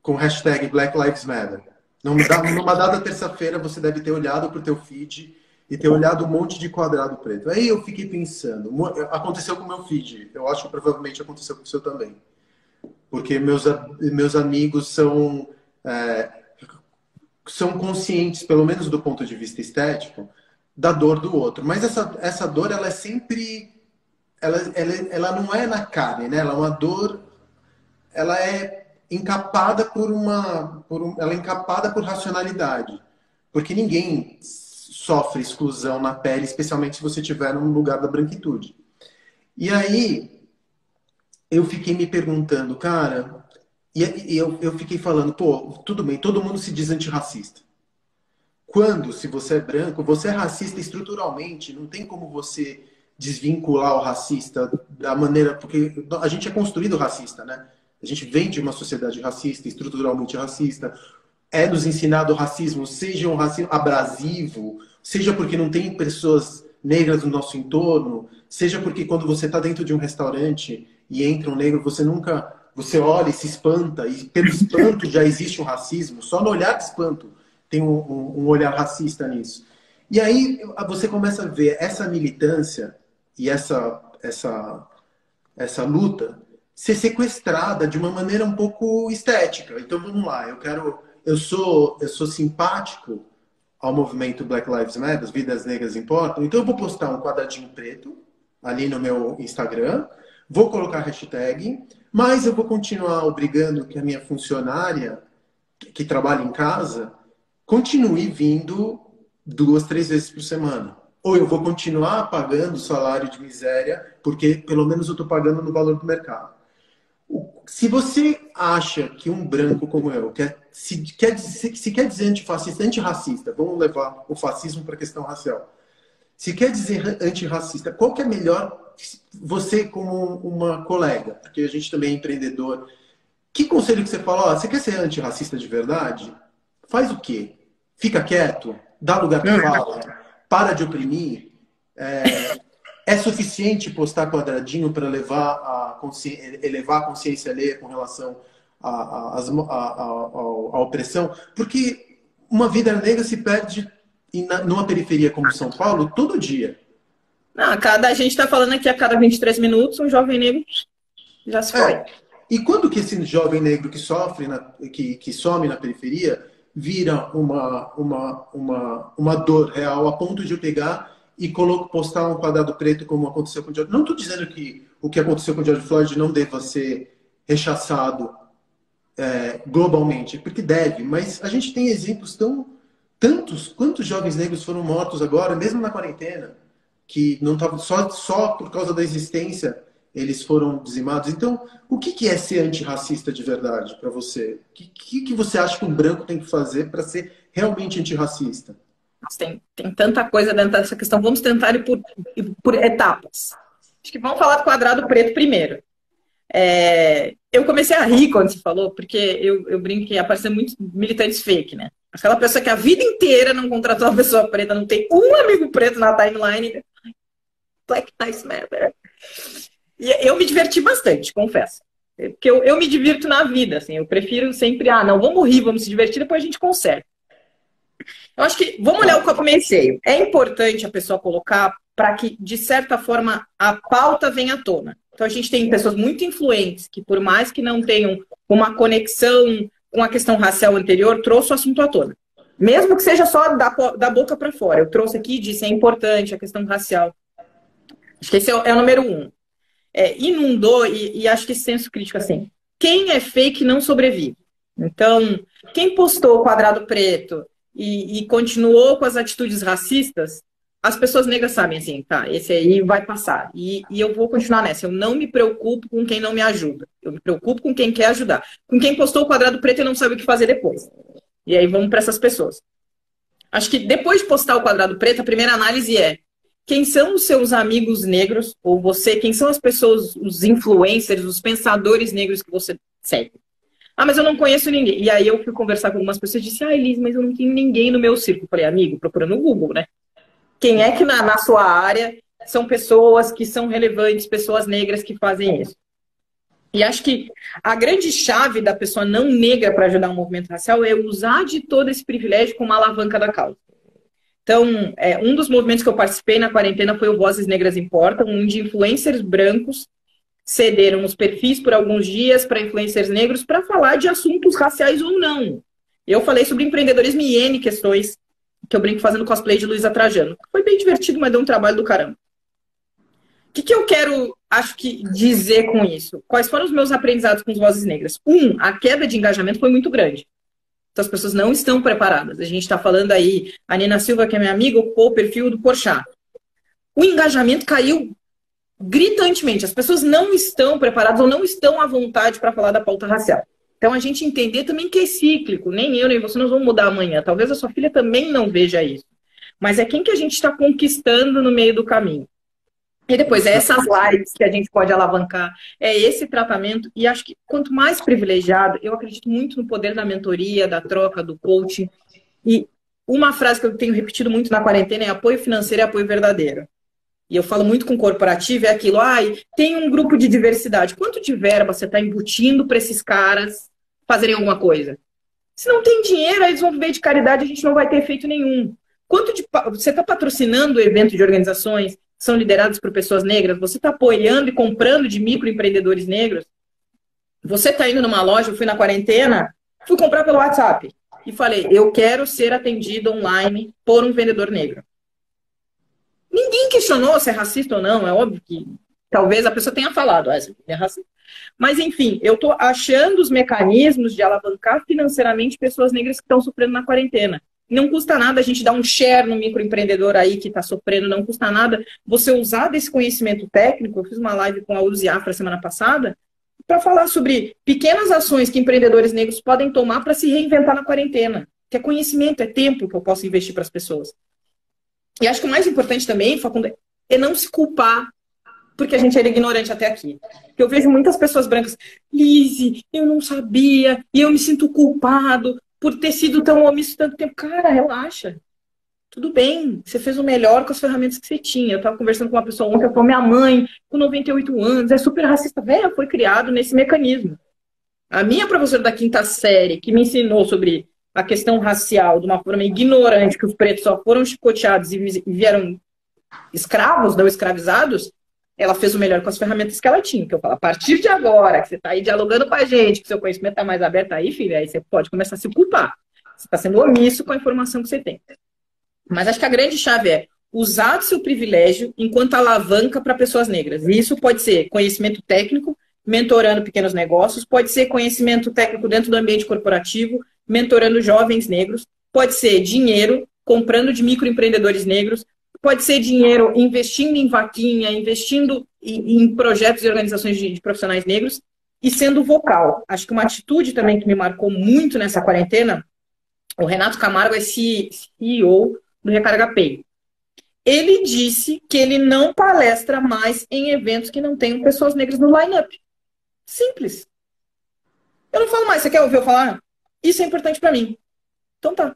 com hashtag Black Lives Matter. Numa data terça-feira, você deve ter olhado para o teu feed e ter olhado um monte de quadrado preto. Aí eu fiquei pensando, aconteceu com o meu feed, eu acho que provavelmente aconteceu com o seu também. Porque meus amigos são conscientes, pelo menos do ponto de vista estético, da dor do outro. Mas essa dor, ela é sempre... Ela não é na carne, né? Ela é uma dor... Ela é encapada ela é encapada por racionalidade. Porque ninguém sofre exclusão na pele, especialmente se você estiver num lugar da branquitude. E aí, eu fiquei me perguntando, cara... E eu fiquei falando, tudo bem, todo mundo se diz antirracista. Se você é branco, você é racista estruturalmente, não tem como você desvincular o racista da maneira... Porque a gente é construído racista, né? A gente vem de uma sociedade racista, estruturalmente racista. É nos ensinado o racismo, seja um racismo abrasivo, seja porque não tem pessoas negras no nosso entorno, seja porque quando você está dentro de um restaurante e entra um negro, você olha e se espanta, e pelo espanto já existe um racismo, só no olhar de espanto tem um olhar racista nisso. E aí você começa a ver essa militância e essa luta ser sequestrada de uma maneira um pouco estética. Então vamos lá, eu sou simpático ao movimento Black Lives Matter, Vidas Negras Importam, então eu vou postar um quadradinho preto ali no meu Instagram, vou colocar hashtag, mas eu vou continuar obrigando que a minha funcionária, que trabalha em casa, continue vindo 2, 3 vezes por semana. Ou eu vou continuar pagando salário de miséria, porque pelo menos eu estou pagando no valor do mercado. Se você acha que um branco como eu se quer dizer antifascista, antirracista, vamos levar o fascismo para a questão racial. Se quer dizer antirracista, qual que é melhor você como uma colega? Porque a gente também é empreendedor. Que conselho que você fala? Ó, você quer ser antirracista de verdade? Faz o quê? Fica quieto? Dá lugar para fala? Para de oprimir? É suficiente postar quadradinho para elevar a consciência alheia com relação à opressão? Porque uma vida negra se perde numa periferia como São Paulo todo dia. Não, a gente está falando aqui a cada 23 minutos, um jovem negro já se foi. E quando que esse jovem negro que sofre, que some na periferia, vira uma dor real a ponto de eu pegar e postar um quadrado preto como aconteceu com o George? Não estou dizendo que o que aconteceu com o George Floyd não deva ser rechaçado globalmente, porque deve, mas a gente tem exemplos tantos, quantos jovens negros foram mortos agora, mesmo na quarentena, que não estavam só por causa da existência eles foram dizimados. Então, o que é ser antirracista de verdade para você? O que você acha que um branco tem que fazer para ser realmente antirracista? Tem tanta coisa dentro dessa questão. Vamos tentar ir por etapas. Acho que vamos falar do quadrado preto primeiro. Eu comecei a rir quando você falou, porque eu brinco que apareceu muitos militantes fake, né? Aquela pessoa que a vida inteira não contratou uma pessoa preta, não tem um amigo preto na timeline. Black Lives Matter. E eu me diverti bastante, confesso. Porque eu me divirto na vida, assim. Eu prefiro sempre, não, vamos rir, vamos se divertir, depois a gente conserta. Eu acho que, vamos olhar o copo meio cheio. É importante a pessoa colocar para que, de certa forma, a pauta venha à tona. Então, a gente tem pessoas muito influentes que, por mais que não tenham uma conexão com a questão racial anterior, trouxe o assunto à tona. Mesmo que seja só da boca para fora. Eu trouxe aqui e disse, é importante a questão racial. Acho que esse é o número 1. Inundou, e acho que esse senso crítico, assim, quem é fake não sobrevive. Então, quem postou o quadrado preto e continuou com as atitudes racistas, as pessoas negras sabem, assim, tá, esse aí vai passar. E eu vou continuar nessa. Eu não me preocupo com quem não me ajuda. Eu me preocupo com quem quer ajudar. Com quem postou o quadrado preto e não sabe o que fazer depois. E aí vamos para essas pessoas. Acho que depois de postar o quadrado preto, a primeira análise é quem são os seus amigos negros, ou você, quem são as pessoas, os influencers, os pensadores negros que você segue. Mas eu não conheço ninguém. E aí eu fui conversar com algumas pessoas e disse, Elis, mas eu não tenho ninguém no meu círculo. Falei, amigo, procura no Google, né? Quem é que na sua área são pessoas que são relevantes, pessoas negras que fazem isso? E acho que a grande chave da pessoa não negra para ajudar o movimento racial é usar de todo esse privilégio como alavanca da causa. Então, um dos movimentos que eu participei na quarentena foi o Vozes Negras Importam, onde influencers brancos cederam os perfis por alguns dias para influencers negros para falar de assuntos raciais ou não. Eu falei sobre empreendedorismo e N questões, que eu brinco fazendo cosplay de Luísa Trajano. Foi bem divertido, mas deu um trabalho do caramba. O que eu quero, acho que, dizer com isso? Quais foram os meus aprendizados com os Vozes Negras? A queda de engajamento foi muito grande. Então, as pessoas não estão preparadas. A gente está falando aí, a Nina Silva, que é minha amiga, ocupou o perfil do Porchat. O engajamento caiu gritantemente. As pessoas não estão preparadas ou não estão à vontade para falar da pauta racial. Então, a gente entender também que é cíclico. Nem eu, nem você, nós vamos mudar amanhã. Talvez a sua filha também não veja isso. Mas é quem que a gente está conquistando no meio do caminho. E depois, essas lives que a gente pode alavancar, esse tratamento. E acho que quanto mais privilegiado, eu acredito muito no poder da mentoria, da troca, do coaching. E uma frase que eu tenho repetido muito na quarentena é apoio financeiro e apoio verdadeiro. E eu falo muito com o corporativo, é aquilo, tem um grupo de diversidade. Quanto de verba você está embutindo para esses caras fazerem alguma coisa? Se não tem dinheiro, eles vão viver de caridade, a gente não vai ter efeito nenhum. Você está patrocinando o evento de organizações que são lideradas por pessoas negras? Você está apoiando e comprando de microempreendedores negros? Você está indo numa loja, eu fui na quarentena, fui comprar pelo WhatsApp e falei, eu quero ser atendido online por um vendedor negro. Ninguém questionou se é racista ou não, é óbvio que talvez a pessoa tenha falado, é racista. Mas, enfim, eu estou achando os mecanismos de alavancar financeiramente pessoas negras que estão sofrendo na quarentena. Não custa nada a gente dar um share no microempreendedor aí que está sofrendo, não custa nada você usar desse conhecimento técnico. Eu fiz uma live com a Uzi Afra semana passada para falar sobre pequenas ações que empreendedores negros podem tomar para se reinventar na quarentena. Que é conhecimento, é tempo que eu posso investir para as pessoas. E acho que o mais importante também, Facundo, é não se culpar porque a gente era ignorante até aqui. Eu vejo muitas pessoas brancas, Lizzy, eu não sabia, e eu me sinto culpado por ter sido tão omisso tanto tempo. Cara, relaxa. Tudo bem, você fez o melhor com as ferramentas que você tinha. Eu estava conversando com uma pessoa ontem, ela falou, minha mãe, com 98 anos, é super racista. Velho, foi criado nesse mecanismo. A minha professora da quinta série, que me ensinou sobre a questão racial de uma forma ignorante, que os pretos só foram chicoteados e vieram escravos, não escravizados, ela fez o melhor com as ferramentas que ela tinha. Que eu falo, a partir de agora, que você está aí dialogando com a gente, que seu conhecimento está mais aberto aí, filha, aí você pode começar a se culpar. Você está sendo omisso com a informação que você tem. Mas acho que a grande chave é usar do seu privilégio enquanto alavanca para pessoas negras. E isso pode ser conhecimento técnico, mentorando pequenos negócios, pode ser conhecimento técnico dentro do ambiente corporativo, mentorando jovens negros, pode ser dinheiro, comprando de microempreendedores negros, pode ser dinheiro investindo em vaquinha, investindo em projetos e organizações de profissionais negros e sendo vocal. Acho que uma atitude também que me marcou muito nessa quarentena, o Renato Camargo é CEO do Recarga Pay. Ele disse que ele não palestra mais em eventos que não tenham pessoas negras no line-up. Simples. Eu não falo mais. Você quer ouvir eu falar? Isso é importante pra mim. Então tá.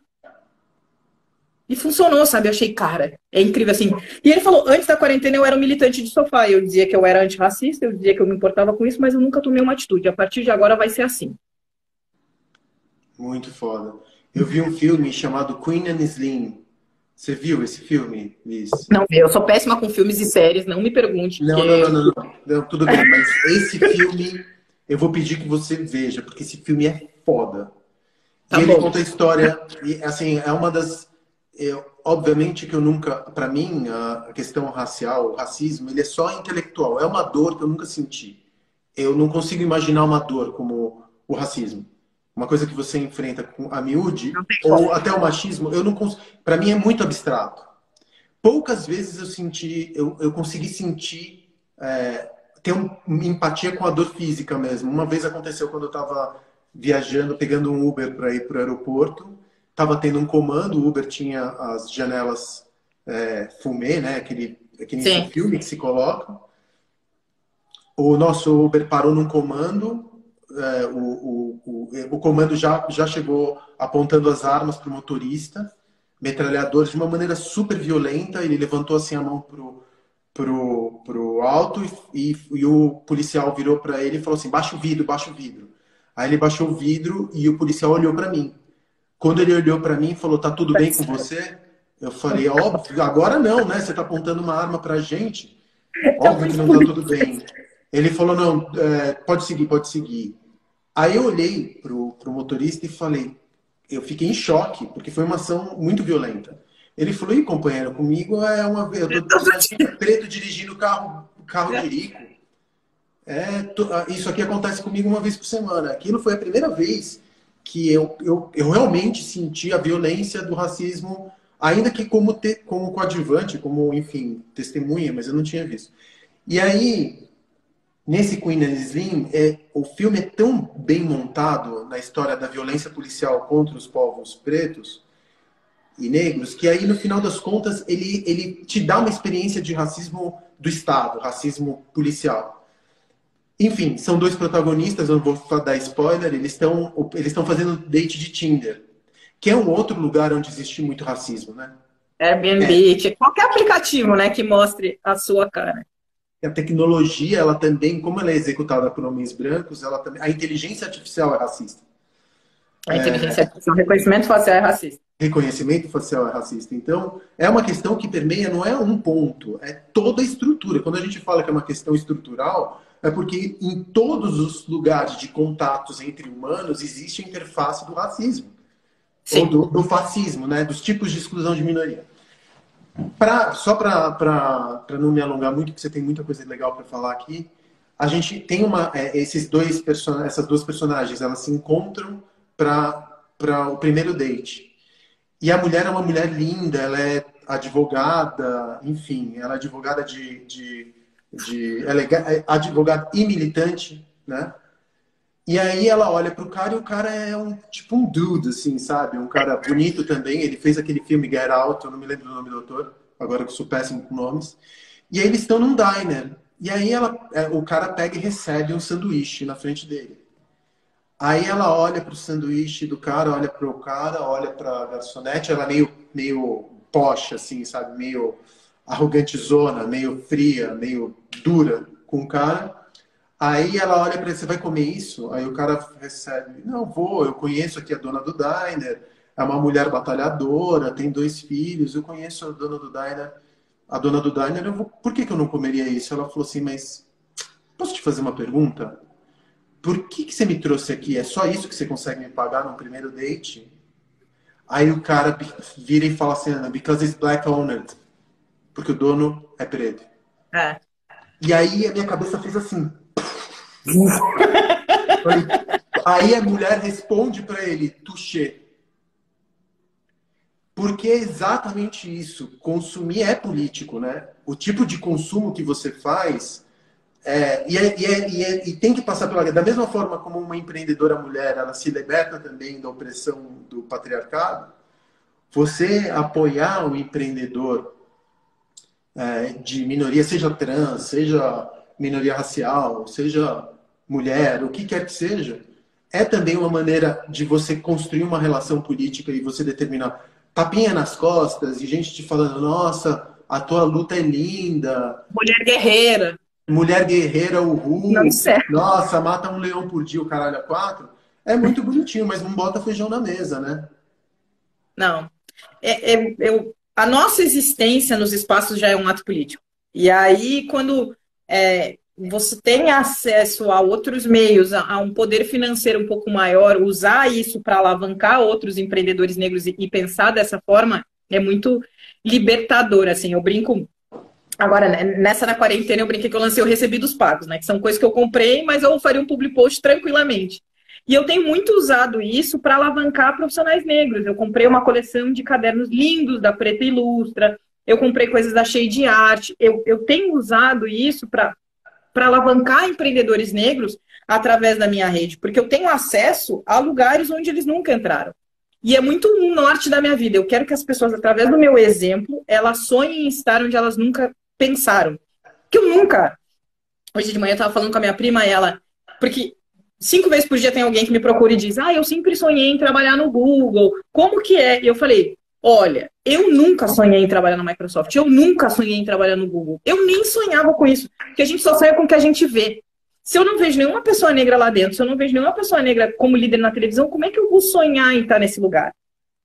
E funcionou, sabe? Eu achei, cara, é incrível assim. E ele falou, antes da quarentena eu era um militante de sofá. Eu dizia que eu era antirracista, eu dizia que eu me importava com isso, mas eu nunca tomei uma atitude. A partir de agora vai ser assim. Muito foda. Eu vi um filme chamado Queen and Slim. Você viu esse filme, Liz? Não, eu sou péssima com filmes e séries, não me pergunte. Não, porque... não, tudo bem, mas esse filme eu vou pedir que você veja, porque esse filme é foda. Tá e ele bom. conta a história, e assim, é uma das... obviamente que eu nunca... Para mim, a questão racial, o racismo, ele é só intelectual. É uma dor que eu nunca senti. Eu não consigo imaginar uma dor como o racismo. Uma coisa que você enfrenta com a miúde, ou até o machismo, eu não consigo... Para mim é muito abstrato. Poucas vezes eu consegui sentir, ter uma empatia com a dor física mesmo. Uma vez aconteceu quando eu estava viajando, pegando um Uber para ir para o aeroporto, estava tendo um comando, o Uber tinha as janelas fumê, né? Aquele filme que se coloca. O nosso Uber parou num comando, o comando já chegou apontando as armas para o motorista, metralhadores de uma maneira super violenta. Ele levantou assim a mão pro alto e o policial virou para ele e falou assim, baixa o vidro, baixa o vidro. Aí ele baixou o vidro e o policial olhou para mim. Quando ele olhou para mim e falou, tá tudo bem com você? Eu falei, óbvio, agora não, né? Você tá apontando uma arma pra gente. Óbvio que não tá tudo bem. Ele falou, não, pode seguir, pode seguir. Aí eu olhei pro motorista e falei, eu fiquei em choque, porque foi uma ação muito violenta. Ele falou, e companheiro, comigo é uma vez, eu tô preto dirigindo carro de rico. Isso aqui acontece comigo uma vez por semana. Aquilo foi a primeira vez que eu realmente senti a violência do racismo, ainda que como coadjuvante, como, enfim, testemunha, mas eu não tinha visto. E aí, nesse Queen and Slim, o filme é tão bem montado na história da violência policial contra os povos pretos e negros, que aí, no final das contas, ele te dá uma experiência de racismo do Estado, racismo policial. Enfim, são dois protagonistas, eu não vou dar spoiler, eles estão fazendo date de Tinder, que é um outro lugar onde existe muito racismo, né? Airbnb, qualquer aplicativo, né, que mostre a sua cara. A tecnologia, ela também, como ela é executada por homens brancos, a inteligência artificial é racista. A inteligência artificial, reconhecimento facial é racista. Reconhecimento facial é racista. Então, é uma questão que permeia, não é um ponto, é toda a estrutura. Quando a gente fala que é uma questão estrutural, é porque em todos os lugares de contatos entre humanos existe a interface do racismo. Sim. Ou do fascismo, né? Dos tipos de exclusão de minoria. Só para não me alongar muito, porque você tem muita coisa legal para falar aqui, a gente tem essas duas personagens, elas se encontram para o primeiro date. E a mulher é uma mulher linda, ela é advogada, enfim, ela é advogada ela é advogada e militante, né? E aí ela olha pro cara e o cara é tipo um dude, assim, sabe? Um cara bonito também. Ele fez aquele filme Get Out, eu não me lembro do nome do autor, agora que eu sou péssimo com nomes. E aí eles estão num diner. E aí o cara pega e recebe um sanduíche na frente dele. Aí ela olha pro sanduíche do cara, olha pro cara, olha pra garçonete, ela meio posh, assim, sabe? Meio arrogantezona, meio fria, meio dura com o cara. Aí ela olha para ele, você vai comer isso? Aí o cara recebe, não vou, eu conheço aqui a dona do diner, é uma mulher batalhadora, tem 2 filhos, eu conheço a dona do diner, por que que eu não comeria isso? Ela falou assim, mas posso te fazer uma pergunta? Por que que você me trouxe aqui? É só isso que você consegue me pagar no primeiro date? Aí o cara vira e fala assim, because it's black owned, porque o dono é preto. É. E aí a minha cabeça fez assim. Aí a mulher responde para ele, touché. Porque é exatamente isso. Consumir é político, né? O tipo de consumo que você faz e tem que passar pela... Da mesma forma como uma empreendedora mulher, ela se liberta também da opressão do patriarcado, você apoiar um empreendedor de minoria, seja trans, seja minoria racial, seja mulher, o que quer que seja, é também uma maneira de você construir uma relação política e você determinar tapinha nas costas e gente te falando, nossa, a tua luta é linda, Mulher guerreira. mulher guerreira, Não uhul, sei. nossa, mata um leão por dia, o caralho a quatro. É muito bonitinho, mas não bota feijão na mesa, né? Não. A nossa existência nos espaços já é um ato político. E aí, quando você tem acesso a outros meios, a um poder financeiro um pouco maior, usar isso para alavancar outros empreendedores negros e pensar dessa forma é muito libertador. Assim, eu brinco. Agora, nessa na quarentena, eu brinquei que eu lancei o Recebidos Pagos, né? Que são coisas que eu comprei, mas eu faria um public post tranquilamente. E eu tenho muito usado isso para alavancar profissionais negros. Eu comprei uma coleção de cadernos lindos da Preta Ilustra, eu comprei coisas da Shade Art. Eu tenho usado isso para alavancar empreendedores negros através da minha rede, porque eu tenho acesso a lugares onde eles nunca entraram. E é muito um norte da minha vida. Eu quero que as pessoas, através do meu exemplo, elas sonhem em estar onde elas nunca pensaram. Que eu nunca. Hoje de manhã eu estava falando com a minha prima, ela. Porque 5 vezes por dia tem alguém que me procura e diz: eu sempre sonhei em trabalhar no Google. Como que é? E eu falei: olha, eu nunca sonhei em trabalhar na Microsoft. Eu nunca sonhei em trabalhar no Google. Eu nem sonhava com isso. Porque a gente só sonha com o que a gente vê. Se eu não vejo nenhuma pessoa negra lá dentro, se eu não vejo nenhuma pessoa negra como líder na televisão, como é que eu vou sonhar em estar nesse lugar?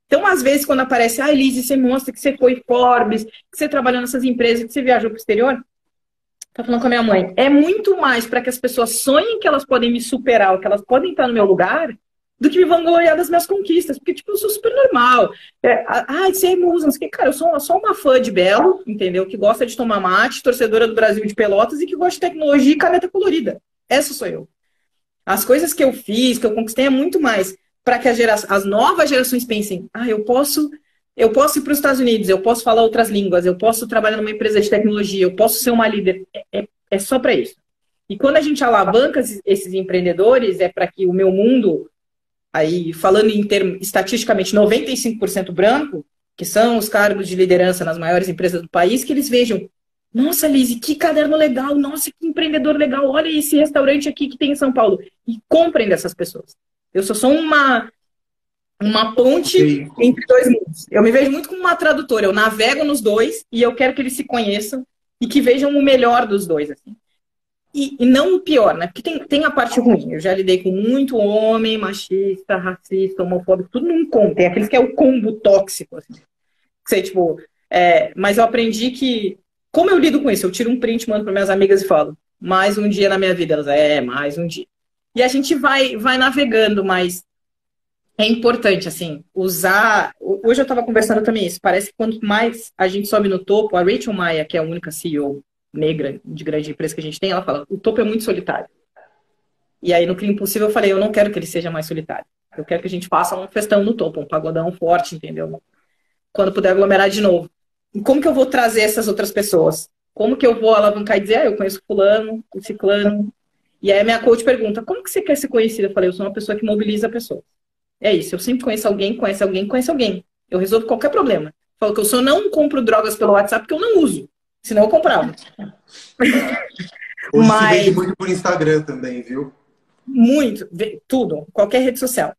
Então, às vezes, quando aparece, Elise, você mostra que você foi Forbes, que você trabalhou nessas empresas, que você viajou para o exterior, tá falando com a minha mãe, é muito mais para que as pessoas sonhem que elas podem me superar, ou que elas podem estar no meu lugar, do que me vangloriar das minhas conquistas. Porque, tipo, eu sou super normal. Você é musa, não sei o que. Cara, eu sou só uma fã de Belo, entendeu? Que gosta de tomar mate, torcedora do Brasil de Pelotas e que gosta de tecnologia e caneta colorida. Essa sou eu. As coisas que eu fiz, que eu conquistei, é muito mais para que as novas gerações pensem, eu posso ir para os Estados Unidos, eu posso falar outras línguas, eu posso trabalhar numa empresa de tecnologia, eu posso ser uma líder. É só para isso. E quando a gente alavanca esses empreendedores, é para que o meu mundo, aí falando em termos estatisticamente 95% branco, que são os cargos de liderança nas maiores empresas do país, que eles vejam, nossa, Lise, que caderno legal, nossa, que empreendedor legal, olha esse restaurante aqui que tem em São Paulo. E comprem dessas pessoas. Eu só sou uma ponte entre dois mundos. Eu me vejo muito como uma tradutora, eu navego nos dois e eu quero que eles se conheçam e que vejam o melhor dos dois. Assim. E não o pior, né? Porque tem a parte ruim. Eu já lidei com muito homem machista, racista, homofóbico, tudo num combo. Tem aqueles que é o combo tóxico. Assim. Sei, tipo, mas eu aprendi que como eu lido com isso? Eu tiro um print, mando para minhas amigas e falo, mais um dia na minha vida. Elas, mais um dia. E a gente vai navegando, mas é importante, assim, usar... Hoje eu estava conversando também isso. Parece que quanto mais a gente sobe no topo, a Rachel Maia, que é a única CEO negra de grande empresa que a gente tem, ela fala, o topo é muito solitário. E aí no Clean Impossível eu falei, eu não quero que ele seja mais solitário. Eu quero que a gente faça um festão no topo, um pagodão forte, entendeu? quando puder aglomerar de novo. E como que eu vou trazer essas outras pessoas? Como que eu vou alavancar e dizer, eu conheço fulano, o ciclano. E aí a minha coach pergunta, como que você quer ser conhecida? Eu falei, eu sou uma pessoa que mobiliza pessoas. É isso, eu sempre conheço alguém, conhece alguém, conhece alguém. Eu resolvo qualquer problema. Falo que eu só não compro drogas pelo WhatsApp porque eu não uso. Senão eu comprava. Hoje se vende Mas muito por Instagram também, viu? muito, tudo, qualquer rede social.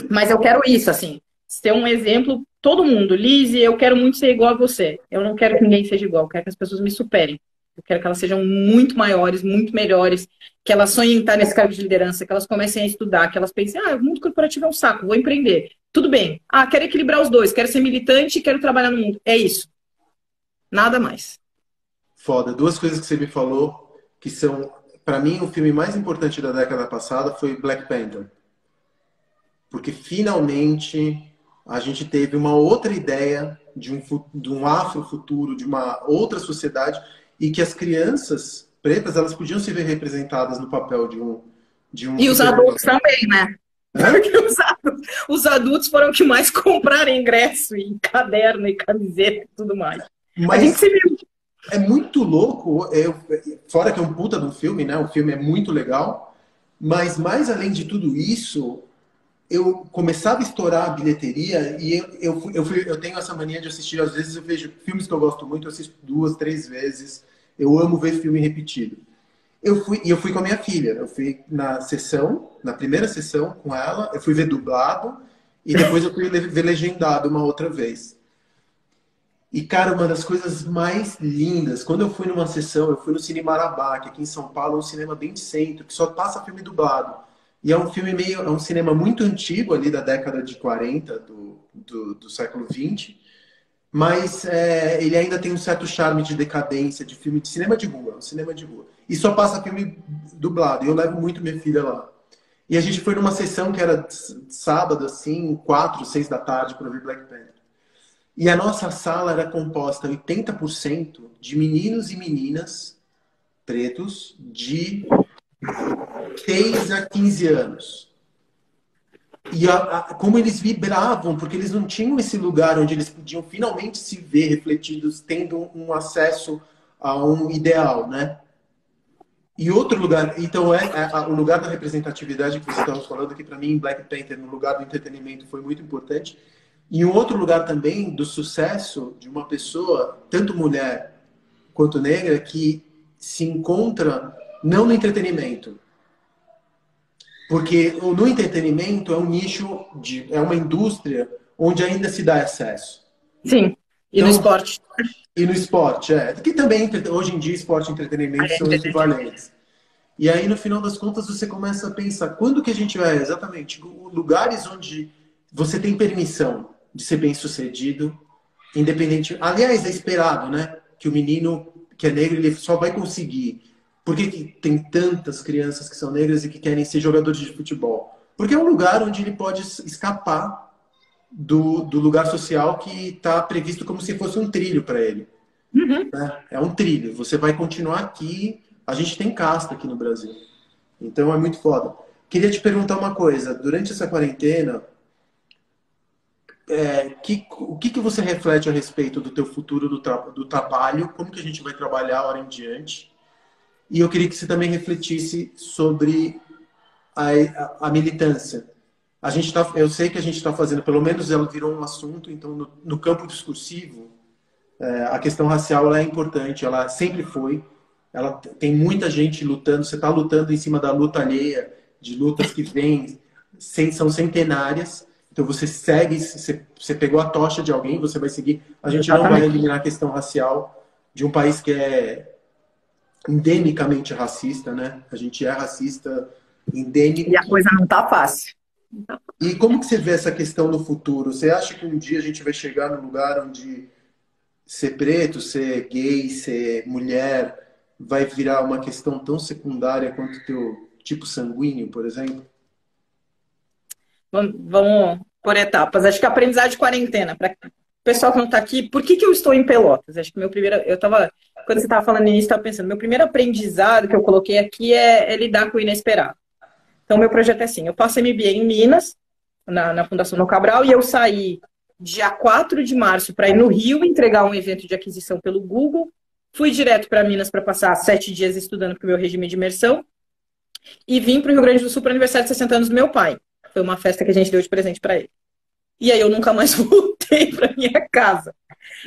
Mas eu quero isso, assim, ser um exemplo, todo mundo. Lizzie, eu quero muito ser igual a você. Eu não quero que ninguém seja igual, eu quero que as pessoas me superem. Eu quero que elas sejam muito maiores, muito melhores, que elas sonhem em estar nesse cargo de liderança, que elas comecem a estudar, que elas pensem, o mundo corporativo é um saco, vou empreender. Tudo bem. Quero equilibrar os dois, quero ser militante e quero trabalhar no mundo. É isso. Nada mais. Foda. Duas coisas que você me falou que são, para mim, o filme mais importante da década passada foi Black Panther. Porque finalmente a gente teve uma outra ideia de um afrofuturo, de uma outra sociedade, e que as crianças pretas elas podiam se ver representadas no papel de um E os super-herói. adultos também, né? Porque os adultos foram os que mais compraram ingresso e caderno e camiseta e tudo mais. A gente Mas se viu. é muito louco, fora que é um puta de um filme, né? O filme é muito legal, mas mais além de tudo isso, eu começava a estourar a bilheteria e eu tenho essa mania de assistir, às vezes eu vejo filmes que eu gosto muito, eu assisto 2, 3 vezes, eu amo ver filme repetido. Eu fui com a minha filha, eu fui na primeira sessão com ela, eu fui ver dublado e depois eu fui ver legendado uma outra vez. E, cara, uma das coisas mais lindas, quando eu fui numa sessão, eu fui no Cine Marabá, que aqui em São Paulo é um cinema bem de centro, que só passa filme dublado. E é um filme é um cinema muito antigo, ali da década de 40, do século 20, mas ele ainda tem um certo charme de decadência, de filme de cinema de rua, um cinema de rua. E só passa filme dublado, e eu levo muito minha filha lá. E a gente foi numa sessão que era sábado, assim, 4, 6 da tarde, para ver Black Panther. E a nossa sala era composta 80% de meninos e meninas pretos de 6 a 15 anos. E como eles vibravam, porque eles não tinham esse lugar onde eles podiam finalmente se ver refletidos, tendo um acesso a um ideal, né? E outro lugar, então o lugar da representatividade que você estava falando, que para mim Black Panther, no lugar do entretenimento, foi muito importante. E um outro lugar também do sucesso de uma pessoa, tanto mulher quanto negra, que se encontra não no entretenimento. Porque no entretenimento é um nicho, é uma indústria onde ainda se dá acesso. Sim, e então, no esporte. E no esporte, que também, hoje em dia, esporte e entretenimento são equivalentes. E aí, no final das contas, você começa a pensar, quando que a gente vai, exatamente, lugares onde você tem permissão de ser bem-sucedido, independente... Aliás, é esperado, né? Que o menino que é negro, ele só vai conseguir. Por que tem tantas crianças que são negras e que querem ser jogadores de futebol? Porque é um lugar onde ele pode escapar do lugar social que está previsto como se fosse um trilho para ele. Uhum. Né? É um trilho. Você vai continuar aqui. A gente tem casta aqui no Brasil. Então é muito foda. Queria te perguntar uma coisa. Durante essa quarentena, o que você reflete a respeito do teu futuro do trabalho? Como que a gente vai trabalhar a hora em diante? E eu queria que você também refletisse sobre a militância. Eu sei que a gente está fazendo, pelo menos ela virou um assunto, então no campo discursivo, a questão racial ela é importante, ela sempre foi. Ela tem muita gente lutando, você está lutando em cima da luta alheia, de lutas que vêm, são centenárias. Então você segue, você pegou a tocha de alguém, você vai seguir. A gente não vai eliminar a questão racial de um país que é endemicamente racista, né? A gente é racista endêmico. E a coisa não tá fácil. E como que você vê essa questão no futuro? Você acha que um dia a gente vai chegar num lugar onde ser preto, ser gay, ser mulher vai virar uma questão tão secundária quanto o teu tipo sanguíneo, por exemplo? Vamos por etapas. Acho que a aprendizagem de quarentena, para o pessoal que não está aqui, por que eu estou em Pelotas? Acho que quando você estava falando nisso, estava pensando, meu primeiro aprendizado que eu coloquei aqui é lidar com o inesperado. Então, meu projeto é assim, eu faço MBA em Minas, na Fundação No Cabral, e eu saí dia 4 de março para ir no Rio entregar um evento de aquisição pelo Google. Fui direto para Minas para passar 7 dias estudando para o meu regime de imersão. E vim para o Rio Grande do Sul para o aniversário de 60 anos do meu pai. Foi uma festa que a gente deu de presente para ele. E aí eu nunca mais voltei para minha casa.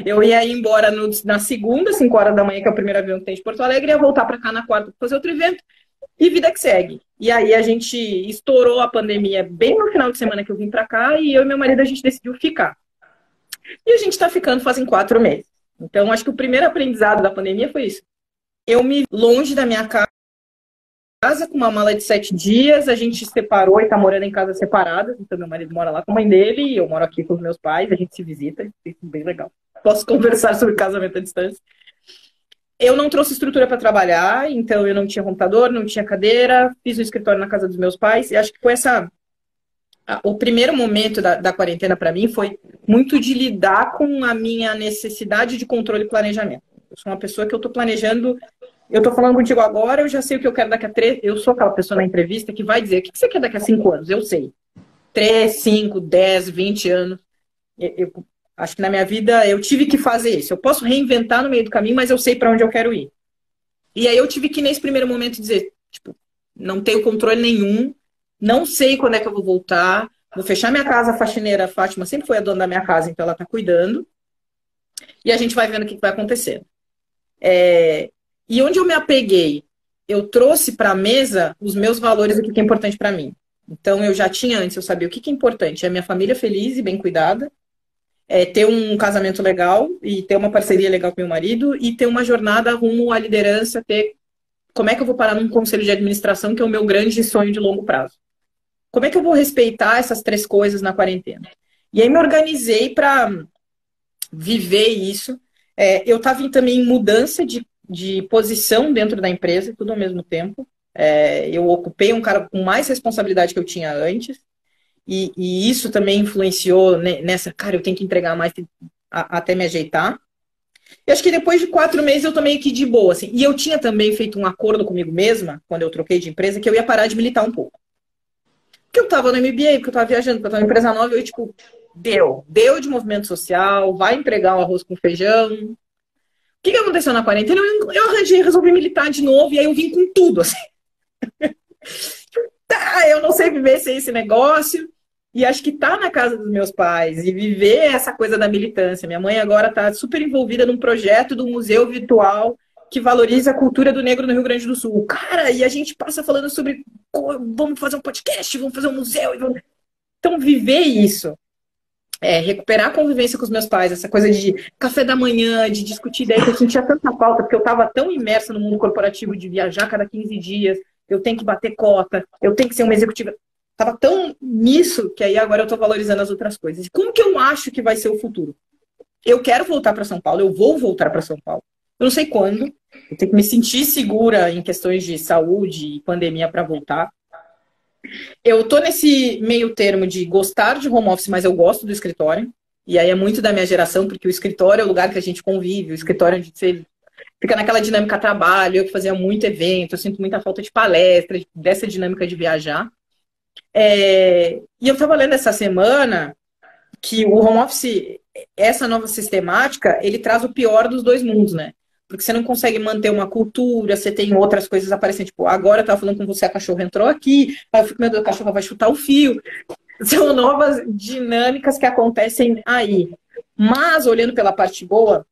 Eu ia embora na segunda, 5 horas da manhã, que é o primeiro avião que tem de Porto Alegre, ia voltar para cá na quarta para fazer outro evento. E vida que segue. E aí a gente estourou a pandemia bem no final de semana que eu vim para cá e eu e meu marido a gente decidiu ficar. E a gente está ficando fazem 4 meses. Então acho que o primeiro aprendizado da pandemia foi isso. Eu me longe da minha casa com uma mala de 7 dias, a gente se separou e tá morando em casas separadas. Então meu marido mora lá com a mãe dele e eu moro aqui com os meus pais, a gente se visita, isso é bem legal. Posso conversar sobre casamento à distância. Eu não trouxe estrutura para trabalhar, então eu não tinha computador, não tinha cadeira, fiz o escritório na casa dos meus pais, e acho que foi o primeiro momento da quarentena para mim foi muito de lidar com a minha necessidade de controle e planejamento. Eu sou uma pessoa que eu estou planejando, eu estou falando contigo agora, eu já sei o que eu quero daqui a 3, eu sou aquela pessoa na entrevista que vai dizer, o que você quer daqui a 5 anos? Eu sei. 3, 5, 10, 20 anos. Eu acho que na minha vida eu tive que fazer isso. Eu posso reinventar no meio do caminho, mas eu sei para onde eu quero ir. E aí eu tive que, nesse primeiro momento, dizer, tipo, não tenho controle nenhum, não sei quando é que eu vou voltar, vou fechar minha casa, a faxineira, a Fátima sempre foi a dona da minha casa, então ela tá cuidando, e a gente vai vendo o que vai acontecendo. E onde eu me apeguei, eu trouxe para a mesa os meus valores, o que é importante para mim. Então eu já tinha antes, eu sabia o que é importante, é a minha família feliz e bem cuidada, ter um casamento legal e ter uma parceria legal com meu marido e ter uma jornada rumo à liderança, ter como é que eu vou parar num conselho de administração, que é o meu grande sonho de longo prazo. Como é que eu vou respeitar essas 3 coisas na quarentena? E aí me organizei para viver isso. Eu estava também em mudança de posição dentro da empresa, tudo ao mesmo tempo. Eu ocupei um cargo com mais responsabilidade que eu tinha antes. E isso também influenciou nessa, cara, eu tenho que entregar mais até me ajeitar. E acho que depois de 4 meses eu tô meio que de boa, assim. E eu tinha também feito um acordo comigo mesma, quando eu troquei de empresa, que eu ia parar de militar um pouco. Porque eu tava no MBA, porque eu tava viajando, porque eu tava em empresa nova, e eu, tipo, deu de movimento social, vai entregar o arroz com feijão. O que aconteceu na quarentena? Eu arranjei, resolvi militar de novo, e aí eu vim com tudo, assim. Tá, eu não sei viver sem esse negócio. E acho que tá na casa dos meus pais e viver essa coisa da militância. Minha mãe agora tá super envolvida num projeto do museu virtual que valoriza a cultura do negro no Rio Grande do Sul. Cara, e a gente passa falando sobre vamos fazer um podcast, vamos fazer um museu. Então, viver isso, recuperar a convivência com os meus pais, essa coisa de café da manhã, de discutir ideias, que eu sentia tanta falta, porque eu estava tão imersa no mundo corporativo de viajar cada 15 dias, eu tenho que bater cota, eu tenho que ser uma executiva. Tava tão nisso que aí agora eu tô valorizando as outras coisas. Como que eu acho que vai ser o futuro? Eu quero voltar para São Paulo, eu vou voltar para São Paulo. Eu não sei quando, eu tenho que me sentir segura em questões de saúde e pandemia para voltar. Eu tô nesse meio termo de gostar de home office, mas eu gosto do escritório. E aí é muito da minha geração, porque o escritório é o lugar que a gente convive, o escritório onde você fica naquela dinâmica trabalho, eu que fazia muito evento, eu sinto muita falta de palestra, dessa dinâmica de viajar. E eu estava lendo essa semana que o home office, essa nova sistemática, ele traz o pior dos 2 mundos, né? Porque você não consegue manter uma cultura, você tem outras coisas aparecendo, tipo, agora eu tava falando com você, a cachorra entrou aqui, aí eu fico, meu Deus, a cachorra vai chutar o fio. São novas dinâmicas que acontecem aí. Mas, olhando pela parte boa,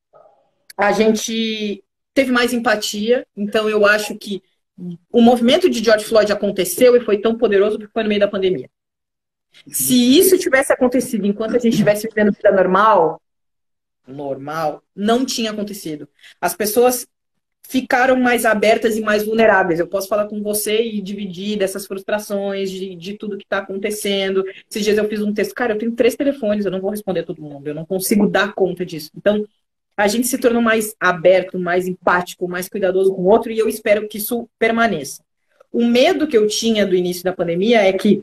a gente teve mais empatia, então eu acho que o movimento de George Floyd aconteceu e foi tão poderoso porque foi no meio da pandemia. Se isso tivesse acontecido enquanto a gente estivesse vivendo vida normal, não tinha acontecido. As pessoas ficaram mais abertas e mais vulneráveis. Eu posso falar com você e dividir dessas frustrações, de tudo que está acontecendo. Esses dias eu fiz um texto, cara, eu tenho 3 telefones, eu não vou responder todo mundo, eu não consigo dar conta disso. Então, a gente se tornou mais aberto, mais empático, mais cuidadoso com o outro, e eu espero que isso permaneça. O medo que eu tinha do início da pandemia é que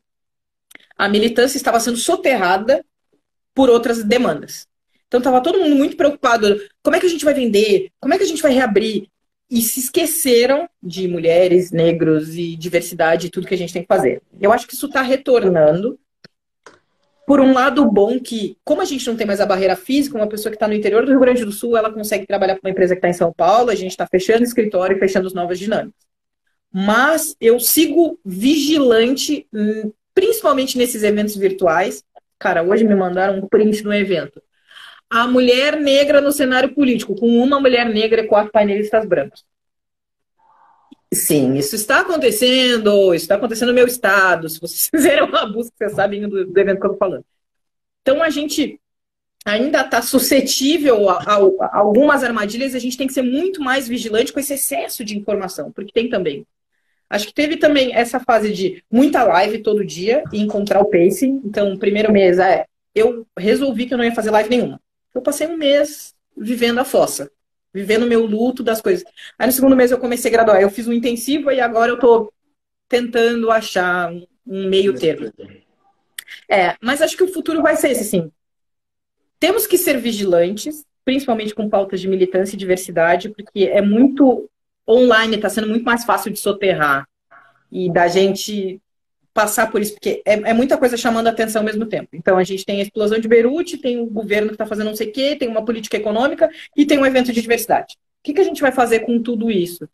a militância estava sendo soterrada por outras demandas. Então, estava todo mundo muito preocupado. Como é que a gente vai vender? Como é que a gente vai reabrir? E se esqueceram de mulheres, negros e diversidade e tudo que a gente tem que fazer. Eu acho que isso está retornando. por um lado bom que, como a gente não tem mais a barreira física, uma pessoa que está no interior do Rio Grande do Sul, ela consegue trabalhar para uma empresa que está em São Paulo, a gente está fechando escritório e fechando as novas dinâmicas. Mas eu sigo vigilante, principalmente nesses eventos virtuais. Cara, hoje me mandaram um print no evento. A mulher negra no cenário político, com uma mulher negra e 4 painelistas brancos. Sim, isso está acontecendo no meu estado. Se vocês fizerem uma busca, vocês sabem do evento que eu estou falando. Então, a gente ainda está suscetível a algumas armadilhas, a gente tem que ser muito mais vigilante com esse excesso de informação, porque tem também. Acho que teve também essa fase de muita live todo dia e encontrar o pacing. Então, o primeiro mês, eu resolvi que eu não ia fazer live nenhuma. Eu passei um mês vivendo a fossa, vivendo o meu luto das coisas. Aí no segundo mês eu comecei a graduar. Eu fiz um intensivo e agora eu estou tentando achar um meio termo. Mas acho que o futuro vai ser esse, sim. Temos que ser vigilantes, principalmente com pautas de militância e diversidade, porque é muito online, está sendo muito mais fácil de soterrar e da gente passar por isso, porque é muita coisa chamando a atenção ao mesmo tempo. Então, a gente tem a explosão de Beirute, tem o governo que está fazendo não sei o quê, tem uma política econômica e tem um evento de diversidade. O que a gente vai fazer com tudo isso?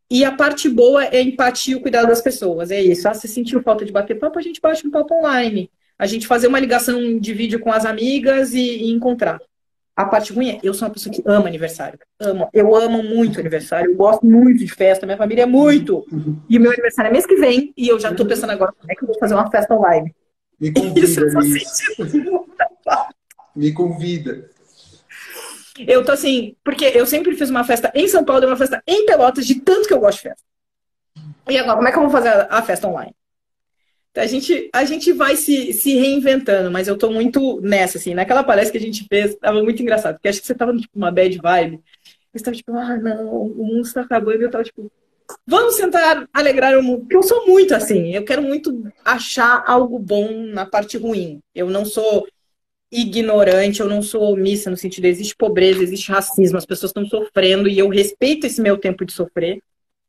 E a parte boa é a empatia e o cuidado das pessoas. É isso. Se sentiu falta de bater papo, a gente bate um papo online. A gente fazer uma ligação de vídeo com as amigas e encontrar. A parte ruim eu sou uma pessoa que ama aniversário. Eu amo muito aniversário. Eu gosto muito de festa. Minha família é muito. E o meu aniversário é mês que vem. E eu já tô pensando agora como é que eu vou fazer uma festa online. Me convida, Me convida. Eu tô assim, porque eu sempre fiz uma festa em São Paulo e uma festa em Pelotas, de tanto que eu gosto de festa. E agora, como é que eu vou fazer a festa online? Então, a gente vai se reinventando, mas eu tô muito nessa, assim. Naquela palestra que a gente fez, tava muito engraçado, porque acho que você tava tipo uma bad vibe. Você tava tipo, não, o mundo está acabando. E eu tava tipo, vamos tentar alegrar o mundo. Porque eu sou muito assim, eu quero muito achar algo bom na parte ruim. Eu não sou ignorante, eu não sou omissa no sentido de existe pobreza, existe racismo, as pessoas estão sofrendo e eu respeito esse meu tempo de sofrer.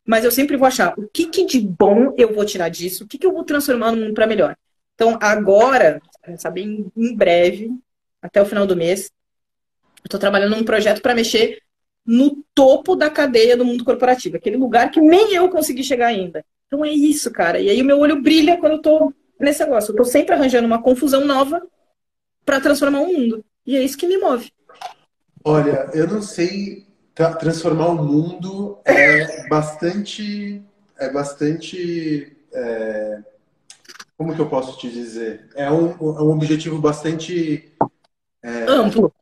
Mas eu sempre vou achar o que de bom eu vou tirar disso, o que eu vou transformar no mundo para melhor. Então, agora, sabe, em breve, até o final do mês, eu estou trabalhando num projeto para mexer no topo da cadeia do mundo corporativo, aquele lugar que nem eu consegui chegar ainda. Então é isso, cara. E aí o meu olho brilha quando eu estou nesse negócio. Eu estou sempre arranjando uma confusão nova para transformar o mundo. E é isso que me move. Olha, eu não sei... Transformar o mundo é bastante como que eu posso te dizer? É um objetivo bastante amplo,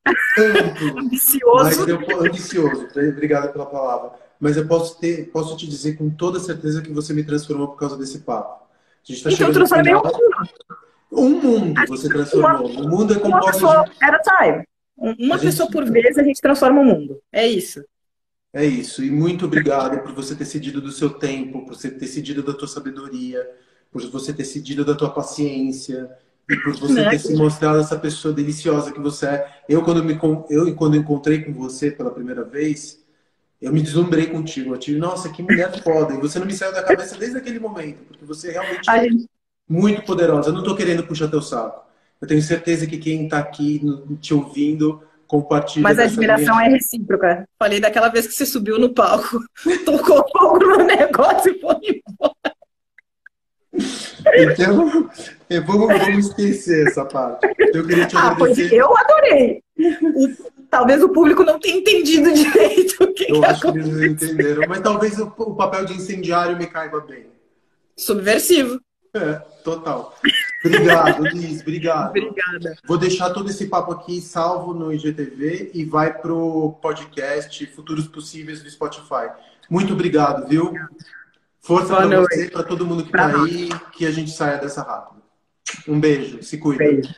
ambicioso. Ambicioso. Obrigado pela palavra. Mas eu posso te dizer com toda certeza que você me transformou por causa desse papo. A gente tá então, eu transformei um mundo. Um mundo você transformou. O mundo é composto de... At a time. Uma pessoa por vez a gente transforma o mundo. É isso. É isso. E muito obrigado por você ter cedido do seu tempo, por você ter cedido da tua sabedoria, por você ter cedido da tua paciência e por você ter se mostrado essa pessoa deliciosa que você é. Quando encontrei com você pela primeira vez, eu me deslumbrei contigo. Eu tive, nossa, que mulher foda. E você não me saiu da cabeça desde aquele momento, porque você realmente é muito poderosa. Eu não estou querendo puxar teu saco. Eu tenho certeza que quem está aqui te ouvindo compartilha. Mas a admiração é recíproca. Falei daquela vez que você subiu no palco, tocou fogo no negócio e foi embora. Então, vamos esquecer essa parte. Eu queria te agradecer. Eu adorei. Talvez o público não tenha entendido direito o que eu acho que eles não entenderam. Mas talvez o papel de incendiário me caiba bem. Subversivo. Total. Obrigado, Liz. Obrigado. Obrigada. Vou deixar todo esse papo aqui salvo no IGTV e vai pro podcast Futuros Possíveis do Spotify. Muito obrigado, viu? Força para você, para todo mundo que tá aí, que a gente saia dessa rápido. Um beijo, se cuida. Beijo.